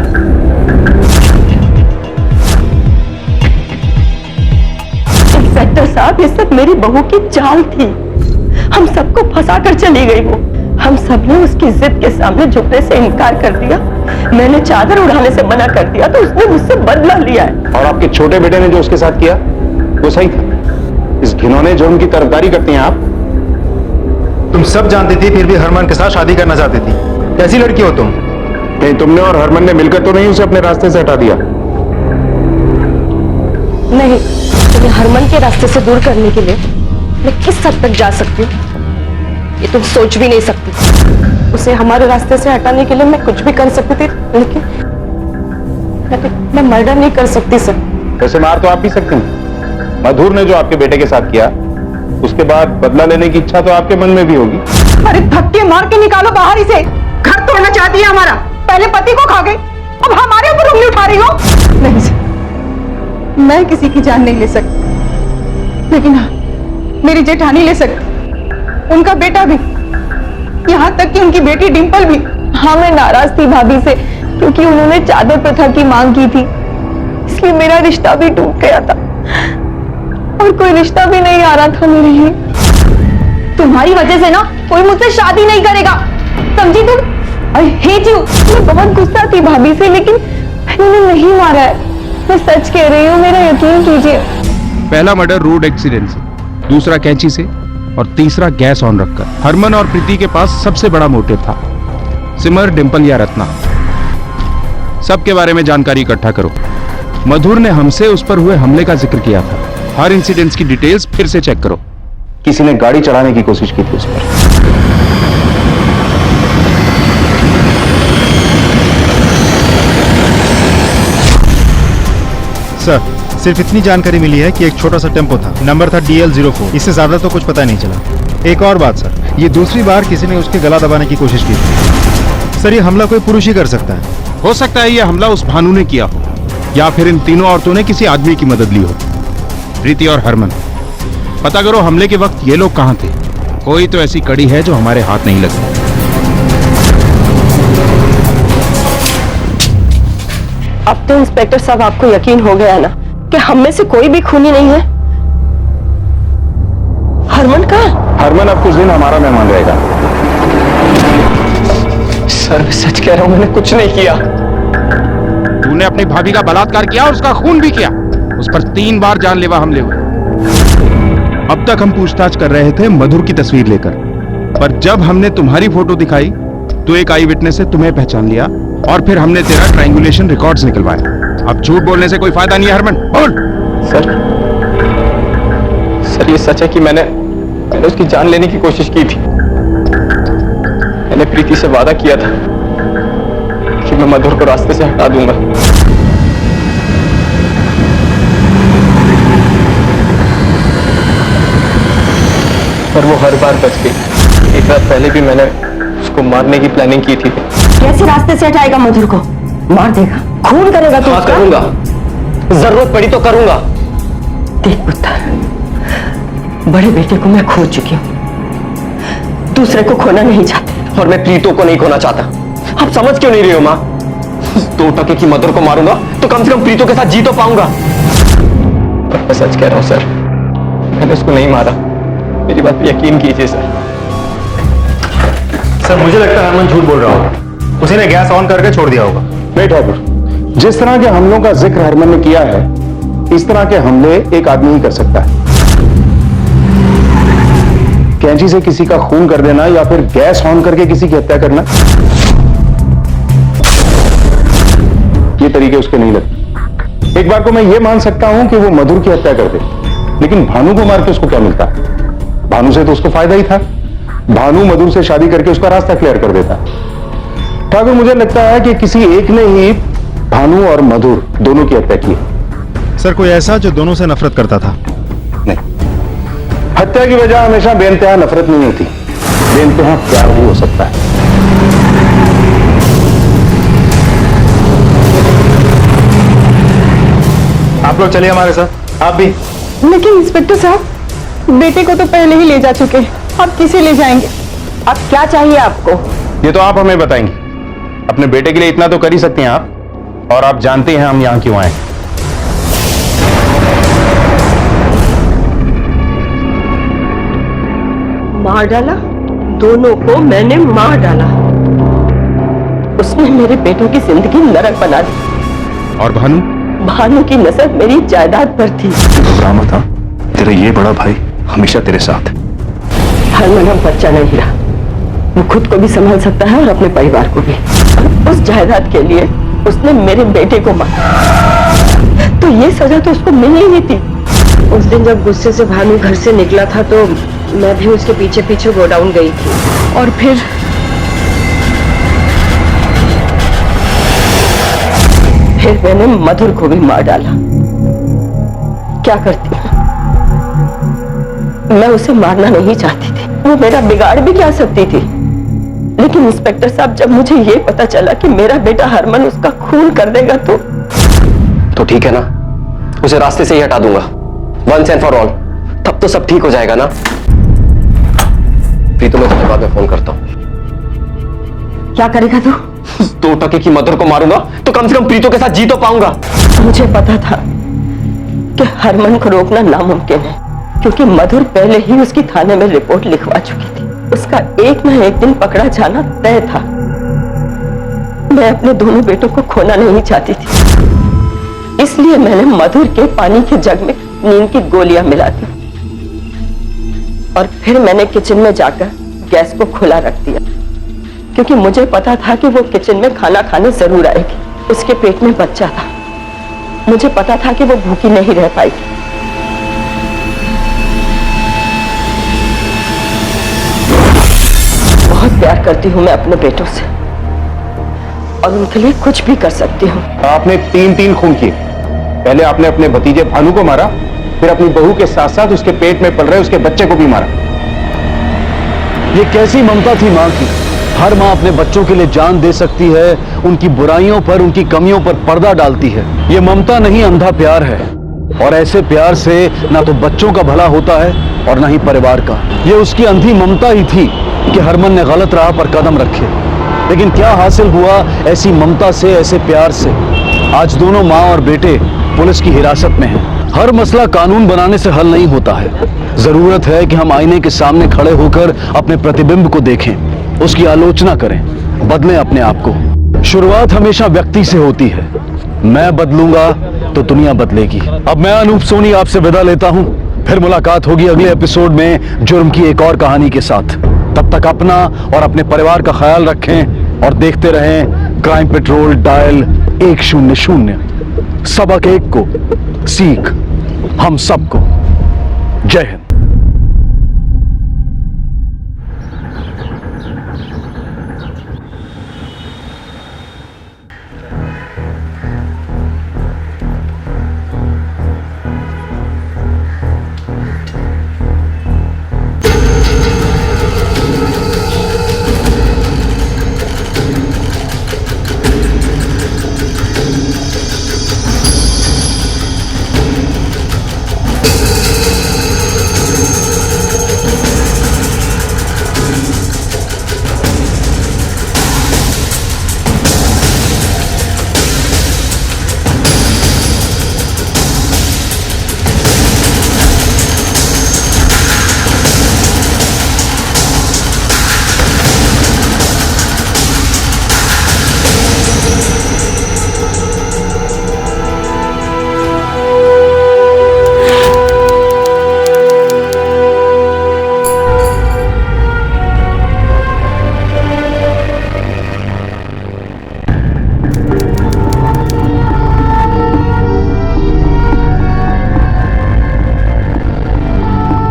इंस्पेक्टर साहब, ये सब मेरी बहू की चाल थी। हम सबको फंसा कर चली गई वो। हम सब ने उसकी जिद के सामने झुकने से इनकार कर दिया। मैंने चादर उड़ाने से मना कर दिया तो उसने मुझसे बदला लिया है। और आपके छोटे बेटे ने जो उसके साथ किया वो सही था। इस घिनौने जुर्म की तरफदारी करती हैं आप। तुम सब जानती थी फिर भी हरमन के साथ शादी करना चाहती थी। कैसी लड़की हो तुम? नहीं, तुमने और हरमन ने मिलकर तो नहीं उसे अपने रास्ते से हटा दिया? नहीं, तुम्हें हरमन के रास्ते से दूर करने के लिए मैं किस हद तक जा सकती हूँ ये तुम सोच भी नहीं सकती। उसे हमारे रास्ते से हटाने के लिए मैं कुछ भी कर सकती थी, लेकिन मैं मर्डर नहीं कर सकती सर। वैसे मार तो आप भी सकते हैं। मधुर ने जो आपके बेटे के साथ किया उसके बाद बदला लेने की इच्छा तो आपके मन में भी होगी। अरे धक्के मार के निकालो बाहर इसे। घर तोड़ना चाहती है हमारा। पहले पति को खा गई, अब हमारे ऊपर उंगली उठा रही हो। नहीं सर, मैं किसी की जान नहीं ले सकती, लेकिन हाँ मेरी जेठानी ले सकती, उनका बेटा भी, यहाँ तक कि उनकी बेटी डिंपल भी। हाँ, मैं नाराज थी भाभी से क्योंकि उन्होंने चादर प्रथा की मांग की थी, इसलिए मेरा रिश्ता भी टूट गया था और कोई रिश्ता भी नहीं आ रहा था मेरे लिए। तुम्हारी वजह से ना कोई मुझसे शादी नहीं करेगा, समझी तुम? I hate you. मैं बहुत गुस्सा थी भाभी से, लेकिन मैंने उन्हें नहीं मारा है। मैं सच कह रही हूँ, मेरा यकीन कीजिए। पहला मर्डर रोड एक्सीडेंट से, दूसरा कैंची से और तीसरा गैस ऑन रखकर। हरमन और प्रीति के पास सबसे बड़ा मोटिव था, सिमर, डिंपल या रत्ना। सबके बारे में जानकारी इकट्ठा करो। मधुर ने हमसे उस पर हुए हमले का जिक्र किया था। हर इंसिडेंट्स की डिटेल्स फिर से चेक करो। किसी ने गाड़ी चढ़ाने की कोशिश की थी उस पर। सर, सिर्फ इतनी जानकारी मिली है कि एक छोटा सा टेम्पो था, नंबर था DL04। इससे ज्यादा तो कुछ पता नहीं चला। एक और बात सर, ये दूसरी बार किसी ने उसके गला दबाने की कोशिश की थी। सर, ये हमला कोई पुरुष ही कर सकता है। हो सकता है यह हमला उस भानु ने किया हो, या फिर इन तीनों औरतों ने किसी आदमी की मदद ली हो। प्रीति और हरमन, पता करो हमले के वक्त ये लोग कहां थे। कोई तो ऐसी कड़ी है जो हमारे हाथ नहीं लगी। अब तो इंस्पेक्टर साहब आपको यकीन हो गया ना कि हम में से कोई भी खूनी नहीं है। हरमन कहाँ? हरमन अब कुछ दिन हमारा मेहमान रहेगा। सर मैं सच कह रहा हूं, मैंने कुछ नहीं किया। तूने अपनी भाभी का बलात्कार किया और उसका खून भी किया। उस पर 3 बार जानलेवा हमले हुए। अब तक हम पूछताछ कर रहे थे मधुर की तस्वीर लेकर, पर जब हमने तुम्हारी फोटो दिखाई तो एक आई विटनेस से तुम्हें पहचान लिया और फिर हमने तेरा ट्रायंगुलेशन रिकॉर्ड्स निकलवाए। अब झूठ बोलने से कोई फायदा नहीं है हरमन, बोल। सर ये सच है कि मैंने उसकी जान लेने की कोशिश की थी। मैंने प्रीति से वादा किया था कि मैं मधुर को रास्ते से हटा दूंगा। पर वो हर बार बच गई। एक रात पहले भी मैंने उसको मारने की प्लानिंग की थी। कैसे रास्ते से हटाएगा मधुर को? मार देगा, खून करेगा तो? हाँ करूंगा, जरूरत पड़ी तो करूंगा। देख पुत्र, बड़े बेटे को मैं खो चुकी हूँ, दूसरे को खोना नहीं चाहती। और मैं प्रीतों को नहीं खोना चाहता। आप समझ क्यों नहीं रही हो माँ? 2 टके की मधुर को मारूंगा तो कम से कम प्रीतों के साथ जी तो पाऊंगा। पर मैं सच कह रहा हूं सर, मैंने उसको नहीं मारा। मेरी बात पे यकीन कीजिए सर। सर मुझे लगता है हरमन झूठ बोल रहा होगा। उसी ने गैस ऑन करके छोड़ दिया होगा। नहीं ठाकुर, जिस तरह के हमलों का जिक्र हरमन ने किया है, इस तरह के हमले एक आदमी ही कर सकता है। कैंची से किसी का खून कर देना या फिर गैस ऑन करके किसी की हत्या करना, ये तरीके उसके नहीं लगते। एक बार को मैं ये मान सकता हूं कि वो मधुर की हत्या कर दे, लेकिन भानु को मार के उसको क्या मिलता? भानु से तो उसको फायदा ही था। भानु मधुर से शादी करके उसका रास्ता क्लियर कर देता। ठाकुर, मुझे लगता है कि किसी एक ने ही भानु और मधुर दोनों की हत्या की। सर, कोई ऐसा जो दोनों से नफरत करता था? नहीं, हत्या की वजह हमेशा बेइंतहा नफरत नहीं होती, बेइंतहा प्यार भी हो सकता है। आप लोग चलिए हमारे साथ। आप भी। लेकिन इंस्पेक्टर साहब, बेटे को तो पहले ही ले जा चुके हैं, अब किसे ले जाएंगे? अब क्या चाहिए आपको? ये तो आप हमें बताएंगे। अपने बेटे के लिए इतना तो कर ही सकते हैं आप, और आप जानते हैं हम यहां क्यों आए। मार डाला? दोनों को मैंने मार डाला। उसने मेरे बेटों की जिंदगी नरक बना दी। और भानु? भानु की नजर मेरी जायदाद पर थी। घबरा मत, तेरा ये बड़ा भाई हमेशा तेरे साथ है। हरमन अब बच्चा नहीं रहा, वो खुद को भी संभाल सकता है और अपने परिवार को भी। उस जायदाद के लिए उसने मेरे बेटे को मारा, तो ये सजा तो उसको मिलनी ही थी। उस दिन जब गुस्से से भानु घर से निकला था तो मैं भी उसके पीछे पीछे गोडाउन गई थी, और फिर मैंने मधुर को भी मार डाला। क्या करती, मैं उसे मारना नहीं चाहती थी, वो मेरा बिगाड़ भी क्या सकती थी। लेकिन इंस्पेक्टर साहब, जब मुझे ये पता चला कि मेरा बेटा हरमन उसका खून कर देगा तो ठीक है ना, उसे रास्ते से ही हटा दूंगा, वंस एंड फॉर ऑल। तब तो सब ठीक हो जाएगा ना। प्रीतु, मैं तुम्हें बाद में फोन करता हूं। क्या करेगा तू? 2% की मधुर को मारूंगा तो कम से कम प्रीतु के साथ जी तो पाऊंगा। मुझे पता था कि हरमन को रोकना नामुमकिन है, क्योंकि मधुर पहले ही उसकी थाने में रिपोर्ट लिखवा चुकी थी। उसका एक न एक दिन पकड़ा जाना तय था। मैं अपने दोनों बेटों को खोना नहीं चाहती थी, इसलिए मैंने मधुर के पानी के जग में नींद की गोलियां मिला दी, और फिर मैंने किचन में जाकर गैस को खुला रख दिया, क्योंकि मुझे पता था कि वो किचन में खाना खाने जरूर आएगी। उसके पेट में बच्चा था, मुझे पता था कि वो भूखी नहीं रह पाएगी। बहुत प्यार करती हूँ मैं अपने बेटों से, और उनके लिए कुछ भी कर सकती हूँ। आपने 3 खून किए। पहले आपने अपने भतीजे भानु को मारा, फिर अपनी बहू के साथ साथ उसके पेट में पल रहे उसके बच्चे को भी मारा। ये कैसी ममता थी मां की। हर मां अपने बच्चों के लिए जान दे सकती है, उनकी बुराइयों पर, उनकी कमियों पर पर्दा डालती है। ये ममता नहीं, अंधा प्यार है। और ऐसे प्यार से ना तो बच्चों का भला होता है और ना ही परिवार का। ये उसकी अंधी ममता ही थी कि हरमन ने गलत राह पर कदम रखे। लेकिन क्या हासिल हुआ ऐसी ममता से, ऐसे प्यार से? आज दोनों माँ और बेटे पुलिस की हिरासत में हैं। हर मसला कानून बनाने से हल नहीं होता है। जरूरत है कि हम आईने के सामने खड़े होकर अपने प्रतिबिंब को देखें, उसकी आलोचना करें, बदलें अपने आप को। शुरुआत हमेशा व्यक्ति से होती है। मैं बदलूंगा तो दुनिया बदलेगी। अब मैं अनूप सोनी आपसे विदा लेता हूं। फिर मुलाकात होगी अगले एपिसोड में जुर्म की एक और कहानी के साथ। तब तक अपना और अपने परिवार का ख्याल रखें और देखते रहें क्राइम पेट्रोल डायल 100। सबक एक को सीख हम सबको। जय हिंद।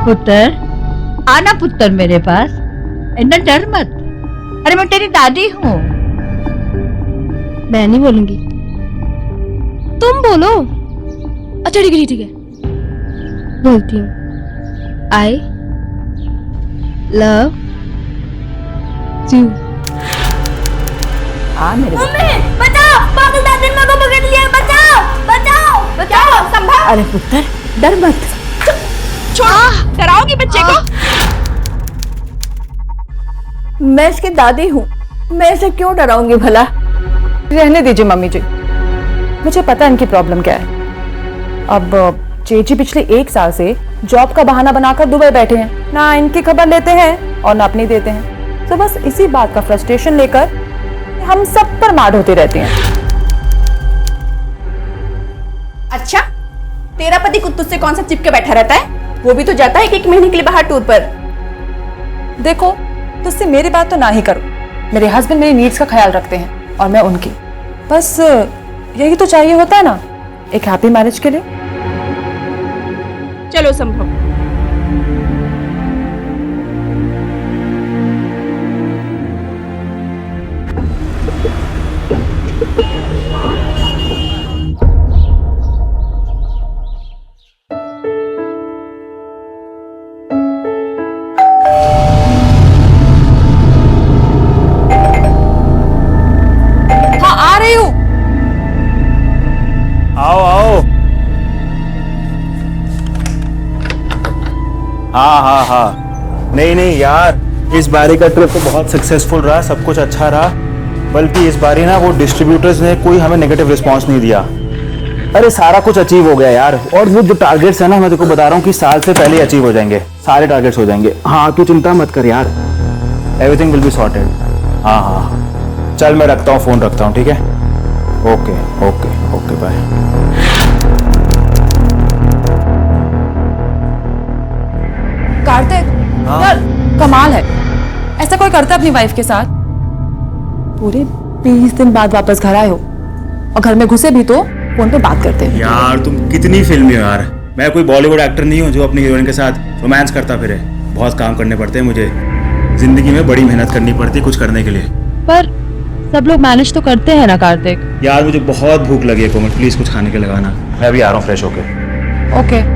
पुत्र, आना पुत्र मेरे पास, इतना डर मत। अरे मैं तेरी दादी हूँ। मैं नहीं बोलूंगी, तुम बोलो। अच्छा ठीक है ठीक है, बोलती हूँ। I love you. हाँ मेरे बचाओ, पाकिस्तान ने मेरे को पकड़ लिया। बचाओ बचाओ बचाओ, संभाल। अरे पुत्र डर मत। छोड़, डराओगी बच्चे को? मैं इसकी दादी हूँ, मैं इसे क्यों डराऊंगी भला? रहने दीजिए मम्मी जी, मुझे पता है इनकी प्रॉब्लम क्या है। अब चेची पिछले 1 साल से जॉब का बहाना बनाकर दुबई बैठे हैं, ना इनकी खबर लेते हैं और ना अपनी देते हैं। तो बस इसी बात का फ्रस्ट्रेशन लेकर हम सब पर मार होते रहते हैं। अच्छा, तेरा पति कुत्तों से कौन सा चिपके बैठा रहता है? वो भी तो जाता है 1 महीने के लिए बाहर टूर पर। देखो, तुझसे मेरी बात तो ना ही करो। मेरे हस्बैंड मेरी नीड्स का ख्याल रखते हैं और मैं उनकी। बस यही तो चाहिए होता है ना एक हैप्पी मैरिज के लिए। चलो संभव। हाँ आ रही हूँ। आओ आओ। हाँ नहीं यार, इस बारी का ट्रिप तो बहुत सक्सेसफुल रहा, सब कुछ अच्छा रहा। बल्कि इस बारी ना वो डिस्ट्रीब्यूटर्स ने कोई हमें नेगेटिव रिस्पांस नहीं दिया। अरे सारा कुछ अचीव हो गया यार, और वो जो टारगेट्स है ना, मैं तेको बता रहा हूँ कि साल से पहले अचीव हो जाएंगे, सारे टारगेट्स हो जाएंगे। हाँ तू चिंता मत कर यार, एवरीथिंग विल बी सॉर्टेड। हाँ चल मैं रखता हूँ, फोन रखता हूँ, ठीक है? Okay okay okay bye. Kartik यार कमाल है, ऐसा कोई करता है अपनी वाइफ के साथ? पूरे 20 दिन बाद वापस घर आए हो और घर में घुसे भी तो फोन पे बात करते हैं। यार तुम कितनी फिल्मी हो यार, मैं कोई बॉलीवुड एक्टर नहीं हूँ जो अपनी हीरोइन के साथ रोमांस करता फिरे। बहुत काम करने पड़ते हैं मुझे, जिंदगी में बड़ी मेहनत करनी पड़ती है कुछ करने के लिए। पर सब लोग मैनेज तो करते हैं ना कार्तिक। यार मुझे बहुत भूख लगी है कोमल, प्लीज कुछ खाने के लगाना, मैं अभी आ रहा हूँ फ्रेश होके। ओके।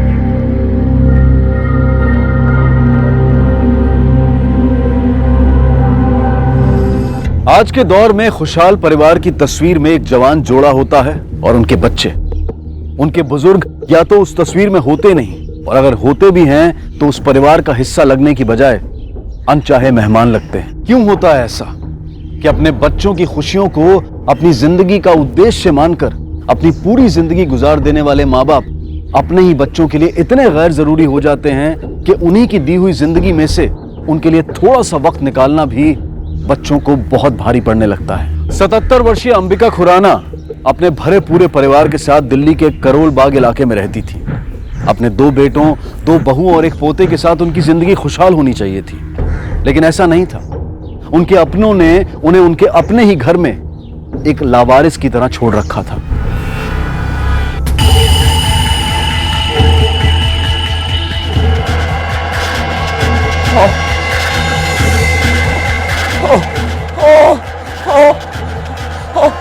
आज के दौर में खुशहाल परिवार की तस्वीर में एक जवान जोड़ा होता है और उनके बच्चे। उनके बुजुर्ग या तो उस तस्वीर में होते नहीं, और अगर होते भी हैं तो उस परिवार का हिस्सा लगने की बजाय अनचाहे मेहमान लगते हैं। क्यों होता है ऐसा कि अपने बच्चों की खुशियों को अपनी जिंदगी का उद्देश्य मानकर अपनी पूरी जिंदगी गुजार देने वाले माँ बाप अपने ही बच्चों के लिए इतने गैर जरूरी हो जाते हैं कि उन्हीं की दी हुई जिंदगी में से उनके लिए थोड़ा सा वक्त निकालना भी बच्चों को बहुत भारी पड़ने लगता है। 77 वर्षीय अंबिका खुराना अपने भरे पूरे परिवार के साथ दिल्ली के करोल बाग इलाके में रहती थी। अपने 2 बेटों, 2 बहुओं और एक पोते के साथ उनकी जिंदगी खुशहाल होनी चाहिए थी, लेकिन ऐसा नहीं था। उनके अपनों ने उन्हें उनके अपने ही घर में एक लावारिस की तरह छोड़ रखा था।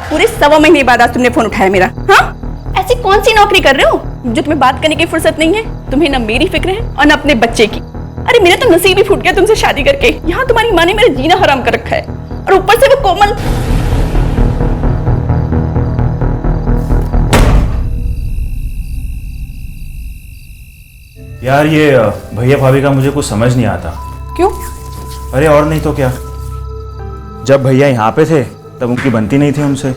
पूरे 1.25 महीने बाद आज तुमने फोन उठाया मेरा। हाँ, ऐसी कौन सी नौकरी कर रहे हो जो तुम्हें बात करने की फुर्सत नहीं है? तुम्हें ना मेरी फिक्र है और ना अपने बच्चे की। अरे मेरा तो नसीब ही फूट गया तुमसे शादी करके। यहाँ तुम्हारी माँ ने मेरा जीना हराम कर रखा है, और ऊपर से वो कोमल। यार ये भैया भाभी का मुझे कुछ समझ नहीं आता। क्यों? अरे और नहीं तो क्या, जब भैया यहाँ पे थे तब उनकी बनती नहीं थी उनसे।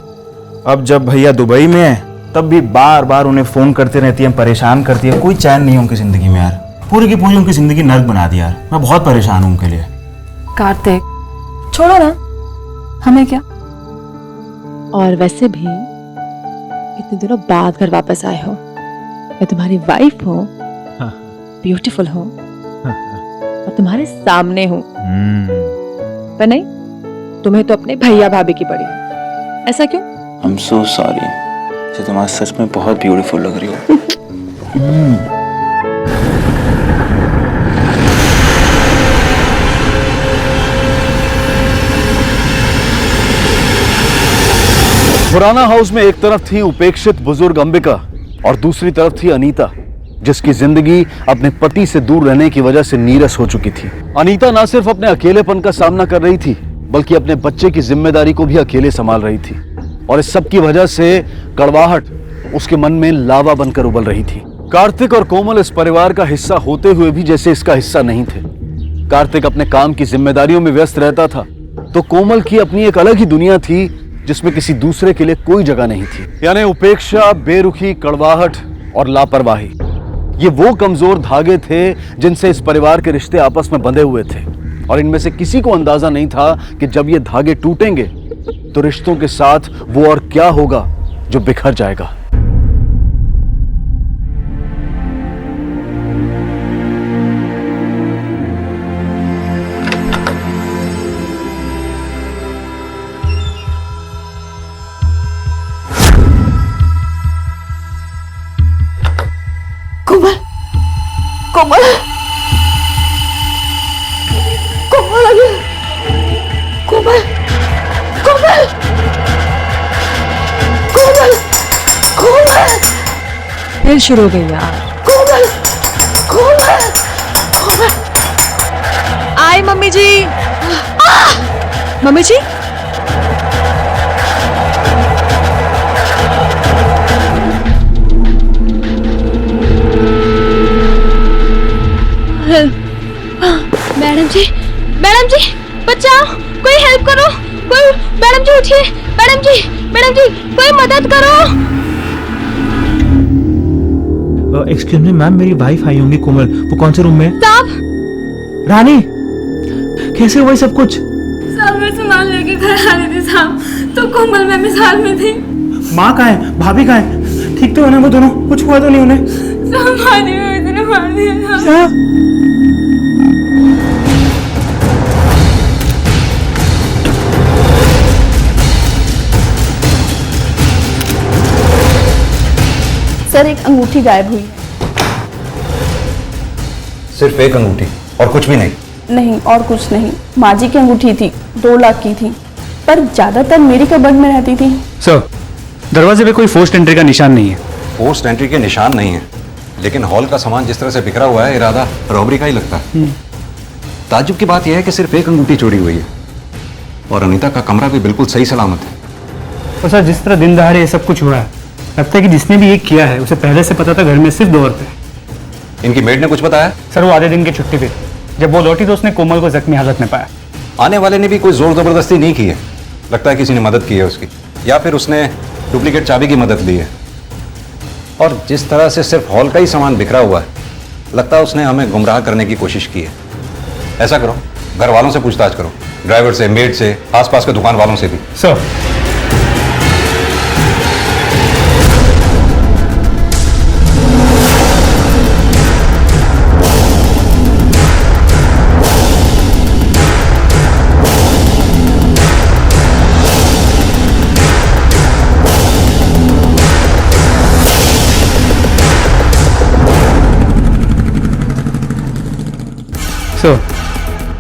अब जब भैया दुबई में है तब भी बार बार उन्हें फोन करते रहती है, परेशान करती है। कोई चैन नहीं है उनकी जिंदगी में यार, पूरी की पूरी उनकी जिंदगी नर्क बना दी यार। मैं बहुत परेशान हूँ उनके लिए। कार्तिक छोड़ो ना, हमें क्या। और वैसे भी इतने दिनों बाद घर वापस आए हो, मैं तुम्हारी वाइफ हूँ, ब्यूटीफुल हूँ और तुम्हारे सामने हूँ, पर नहीं, तुम्हें तो अपने भैया भाभी की पड़ी है। ऐसा क्यों? आई एम सो सॉरी, तुम आज सच में बहुत ब्यूटीफुल लग रही हो। पुराना हाउस में एक तरफ थी उपेक्षित बुजुर्ग अंबिका और दूसरी तरफ थी अनीता, जिसकी जिंदगी अपने पति से दूर रहने की वजह से नीरस हो चुकी थी। अनीता न सिर्फ अपने अकेलेपन का सामना कर रही थी, बल्कि अपने बच्चे की जिम्मेदारी को भी अकेले संभाल रही थी। और इस सब की वजह से कड़वाहट उसके मन में लावा बनकर उबल रही थी। कार्तिक और कोमल इस परिवार का हिस्सा होते हुए भी जैसे इसका हिस्सा नहीं थे। कार्तिक अपने काम की जिम्मेदारियों में व्यस्त रहता था, तो कोमल की अपनी एक अलग ही दुनिया थी जिसमें किसी दूसरे के लिए कोई जगह नहीं थी। यानी उपेक्षा, बेरुखी, कड़वाहट और लापरवाही, ये वो कमजोर धागे थे जिनसे इस परिवार के रिश्ते आपस में बंधे हुए थे। और इनमें से किसी को अंदाजा नहीं था कि जब ये धागे टूटेंगे तो रिश्तों के साथ वो और क्या होगा जो बिखर जाएगा। कोमल, कोमल, कोमल, कोमल, कोमल, कोमल, कोमल, फिर शुरू हो गई यार। कोमल, कोमल, कोमल। आए मम्मी जी। मम्मी जी, मैडम जी, मैडम जी बचाओ, कोई हेल्प करो, कोई, मैडम जी उठिए, मैडम जी कोई मदद करो। एक्सक्यूज मी मैम, मेरी वाइफ आई होंगी कोमल, वो कौन से रूम में? साहब, रानी, कैसे हुआ ये सब कुछ? साहब मैं सामान लेके घर आ रही थी साहब, तो कोमल में मिसाल में थी। माँ कहाँ है, भाभी कहाँ है? ठीक तो है ना वो दोनों? कुछ हुआ तो नहीं उन्हें? साहब मारी हुई, इतने मार दिया साहब। सर एक अंगूठी गायब हुई है। सिर्फ एक अंगूठी और कुछ भी नहीं? नहीं और कुछ नहीं, माँ जी की अंगूठी थी, 2 लाख की थी, पर ज्यादातर मेरी कबर्ड में रहती थी। सर, दरवाजे पे कोई फोर्स्ड एंट्री का निशान नहीं है। फोर्स्ड एंट्री के निशान नहीं है, लेकिन हॉल का सामान जिस तरह से बिखरा हुआ है, इरादा रॉबरी का ही लगता है। ताज्जुब की बात यह है कि सिर्फ एक अंगूठी चोरी हुई है और अनीता का कमरा भी बिल्कुल सही सलामत है। तो सर, जिस तरह दिन दहाड़े ये सब कुछ हुआ है, लगता है कि जिसने भी ये किया है उसे पहले से पता था घर में सिर्फ 2 औरतें हैं। इनकी मेड ने कुछ बताया? सर, वो आधे दिन की छुट्टी पे, जब वो लौटी तो उसने कोमल को जख्मी हालत में पाया। आने वाले ने भी कोई जोर जबरदस्ती नहीं की है, लगता है किसी ने मदद की है उसकी, या फिर उसने डुप्लीकेट चाबी की मदद ली है। और जिस तरह से सिर्फ हॉल का ही सामान बिखरा हुआ है, लगता है उसने हमें गुमराह करने की कोशिश की है। ऐसा करो, घर वालों से पूछताछ करो, ड्राइवर से, मेड से, आसपास के दुकान वालों से भी। सर,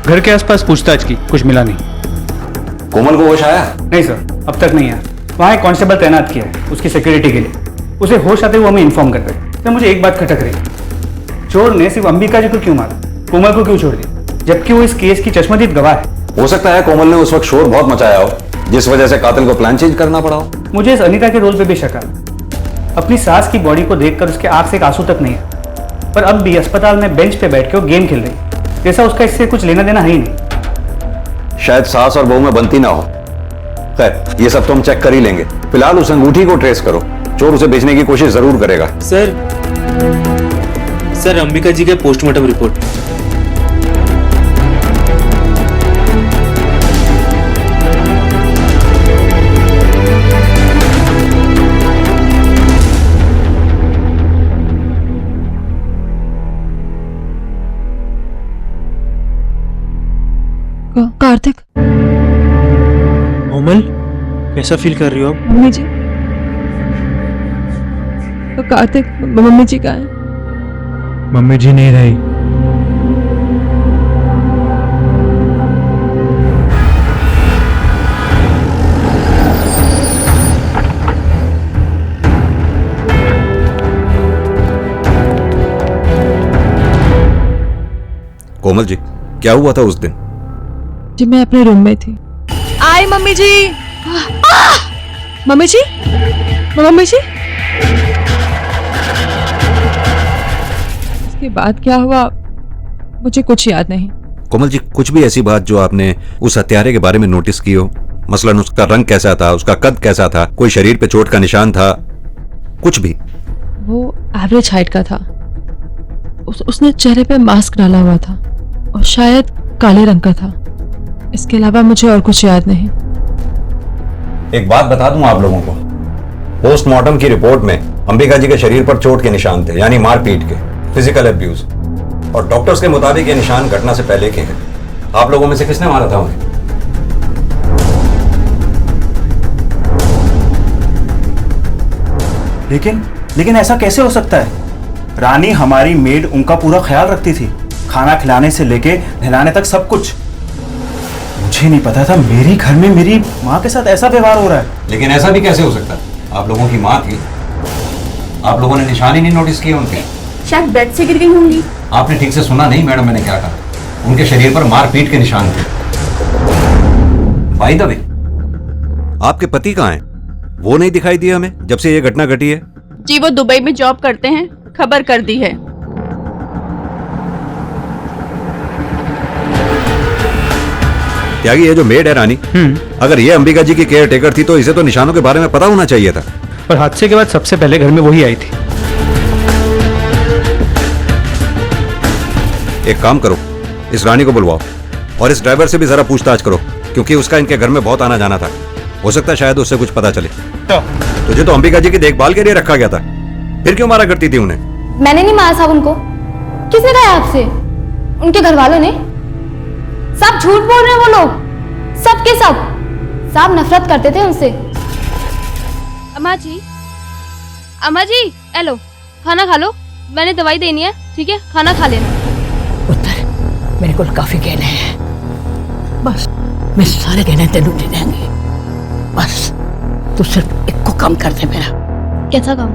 घर के आसपास पूछताछ की, कुछ मिला नहीं। कोमल को होश आया? नहीं सर, अब तक नहीं आया। वहाँ एक कांस्टेबल तैनात किया है उसकी सिक्योरिटी के लिए, उसे होश आते हुए हमें इन्फॉर्म कर रहे। तो मुझे एक बात खटक रही है, चोर ने सिर्फ अंबिका जी को क्यों मारा, कोमल को क्यों छोड़ दिया, जबकि वो इस केस की चश्मदीद गवाह है। हो सकता है कोमल ने उस वक्त शोर बहुत मचाया हो, जिस वजह से कातिल को प्लान चेंज करना पड़ा हो। मुझे इस अनीता के रोल पे भी शक है। अपनी सास की बॉडी को देखकर उसके आंख से एक आंसू तक नहीं है, पर अब भी अस्पताल में बेंच पे बैठ के वो गेम खेल रही, जैसा उसका इससे कुछ लेना देना है ही नहीं। शायद सास और बहू में बनती ना हो। खैर, ये सब तो हम चेक कर ही लेंगे। फिलहाल उस अंगूठी को ट्रेस करो, चोर उसे बेचने की कोशिश जरूर करेगा। सर अंबिका जी का पोस्टमार्टम रिपोर्ट। कार्तिक, कोमल, कैसा फील कर रही हो आप? मम्मी जी, कार्तिक, मम्मी जी कहाँ है? मम्मी जी नहीं रही। कोमल जी, क्या हुआ था उस दिन? जी मैं अपने रूम में थी। आए mummy ji. Mummy ji, mummy जी। इसके बाद क्या हुआ मुझे कुछ याद नहीं। कोमल जी, कुछ भी ऐसी बात जो आपने उस हत्यारे के बारे में नोटिस की हो? मसलन उसका रंग कैसा था, उसका कद कैसा था, कोई शरीर पे चोट का निशान था, कुछ भी? वो एवरेज हाइट का था। उसने चेहरे पे मास्क डाला हुआ था और शायद काले रंग का था। इसके अलावा मुझे और कुछ याद नहीं। एक बात बता दूं आप लोगों को, पोस्टमार्टम की रिपोर्ट में अंबिका जी के शरीर पर चोट के निशान थे, यानी मारपीट के, फिजिकल अब्यूज, और डॉक्टर्स के मुताबिक ये निशान घटना से पहले के हैं। आप लोगों में से किसने मारा था उन्हें? लेकिन ऐसा कैसे हो सकता है? रानी हमारी मेड उनका पूरा ख्याल रखती थी, खाना खिलाने से लेके नहलाने तक सब कुछ। मुझे नहीं पता था मेरे घर में मेरी माँ के साथ ऐसा व्यवहार हो रहा है। लेकिन ऐसा भी कैसे हो सकता है? आप लोगों की माँ थी, आप लोगों ने निशान ही नहीं नोटिस किए उनके? शायद बेड से गिर गई होंगी। आपने ठीक से सुना नहीं मैडम, मैंने क्या कहा? उनके शरीर पर मारपीट के निशान थे। भाई दबे, आपके पति कहाँ हैं? वो नहीं दिखाई दिया हमें जब से ये घटना घटी है। जी वो दुबई में जॉब करते हैं, खबर कर दी है। त्यागी, ये जो मेड है रानी, अगर ये अंबिका जी की केयर टेकर थी तो इसे तो निशानों के बारे में पता होना चाहिए था। पर हादसे के बाद सबसे पहले घर में वही आई थी। एक काम करो, इस रानी को बुलवाओ और इस ड्राइवर से भी जरा पूछताछ करो, क्योंकि उसका इनके घर में बहुत आना जाना था। हो सकता है शायद उससे कुछ पता चले। तुझे तो अंबिका जी की देखभाल के लिए रखा गया था, फिर क्यों मारा करती थी उन्हें? मैंने नहीं मारा साहब उनको। किसने कहा आपसे? उनके घर वालों ने। सब झूठ बोल रहे हैं वो लोग, सब के सब। साहब नफरत करते थे उनसे। अम्मा जी, अम्मा जी, हेलो, खाना खा लो। मैंने दवाई देनी है, ठीक है? खाना खा लेना। उत्तर मेरे को काफी गहने हैं, बस मैं सारे गहने तेनू दे देंगे। बस तू सिर्फ एक को काम कर दे मेरा। कैसा काम?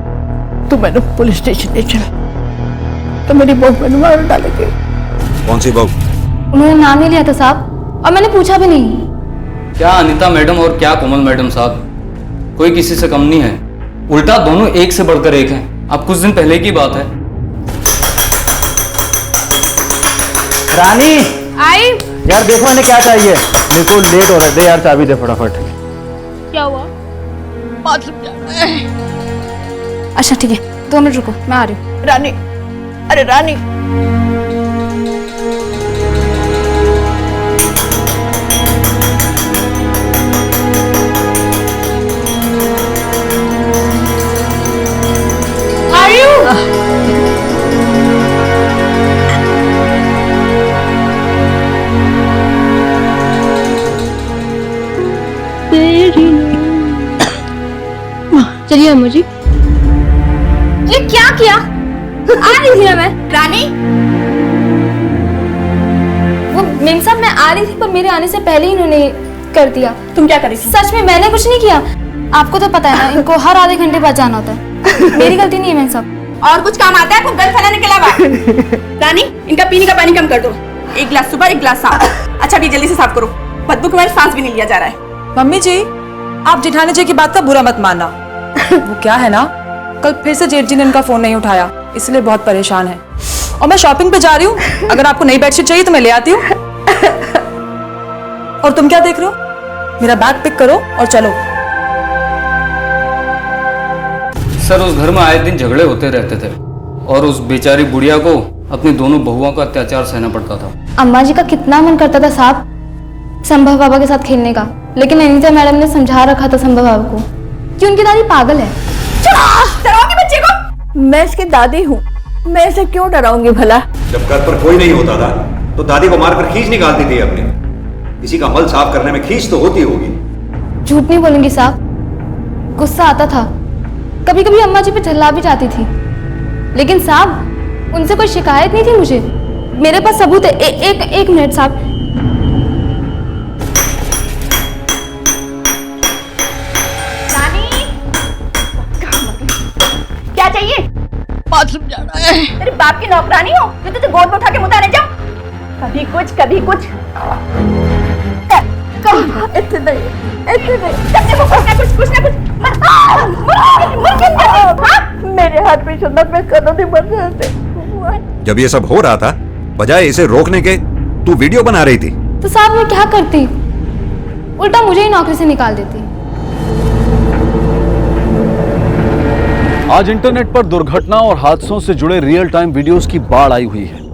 तू मैंने पुलिस स्टेशन ले चला तो मेरी बहू मैंने मार डालेगी। कौन सी बहू? उन्होंने नाम नहीं लिया था साहब, और मैंने पूछा भी नहीं। क्या अनीता मैडम और क्या कोमल मैडम साहब, कोई किसी से कम नहीं है। उल्टा दोनों एक से बढ़कर एक हैं। अब कुछ दिन पहले की बात है। रानी आई। यार देखो इन्हें क्या चाहिए, मेरे को लेट हो रहा है। दे यार चाबी दे फटाफट। क्या हुआ? बाथरूम जाना है। अच्छा ठीक है, 2 मिनट रुको, मैं आ रही हूँ। रानी, अरे रानी, चलिए अम्मा जी। ये क्या किया? आ रही थी ना मैं। रानी, वो मेम साहब मैं आ रही थी, पर मेरे आने से पहले ही इन्होंने कर दिया। तुम क्या कर रही थी? सच में मैंने कुछ नहीं किया। आपको तो पता है ना, इनको हर आधे घंटे बाद जाना होता है। मेरी गलती नहीं है मेम साहब। और कुछ काम आता है आपको गल फैलाने के अलावा? रानी, इनका पीने का पानी कम कर दो। 1 गिलास सुबह, 1 गिलास शाम। अच्छा अभी जल्दी से साफ करो, बदबू के मारे सांस भी नहीं लिया जा रहा है। मम्मी जी, आप जेठानी जी की बात का बुरा मत मानना। वो क्या है ना, कल फिर से जेठ जी ने इनका फोन नहीं उठाया, इसलिए बहुत परेशान है। और मैं शॉपिंग पे जा रही हूँ, अगर आपको नई बेडशीट चाहिए तो मैं ले आती हूँ। और तुम क्या देख रहे हो? मेरा बैग पिक करो और चलो। सर उस घर में आए दिन झगड़े होते रहते थे और उस बेचारी बुढ़िया को अपनी दोनों बहुओं का अत्याचार सहना पड़ता था। अम्मा जी का कितना मन करता था साहब संभव बाबा के साथ खेलने का, लेकिन अनीता मैडम ने समझा रखा था संभव बाबा को कि उनकी दादी पागल है। डराओगे बच्चे को? मैं इसकी दादी हूँ, मैं इसे क्यों डराऊंगी भला? जब घर पर कोई नहीं होता था तो दादी को मारकर खींच निकालती थी अपनी। किसी का मल साफ करने में खींच तो होती होगी। झूठ नहीं बोलूंगी साहब, गुस्सा आता था, कभी कभी अम्मा जी पे चिल्ला भी जाती थी, लेकिन साहब उनसे कोई शिकायत नहीं थी मुझे। मेरे पास सबूत है। एक मिनट साहब। क्या चाहिए? बाथरूम जाना है। तेरे बाप की नौकरानी हो जो तुझे गोद में उठा के मुताने जाऊं? कभी कुछ इतने कुछ ना कुछ मेरे हाथ में सुन्नत में कदों नहीं बन रहे थे। जब ये सब हो रहा था, बजाय इसे रोकने के तू वीडियो बना रही थी। तो साहब मैं क्या करती, उल्टा मुझे ही नौकरी से निकाल देती। आज इंटरनेट पर दुर्घटना और हादसों से जुड़े रियल टाइम वीडियोस की बाढ़ आई हुई है।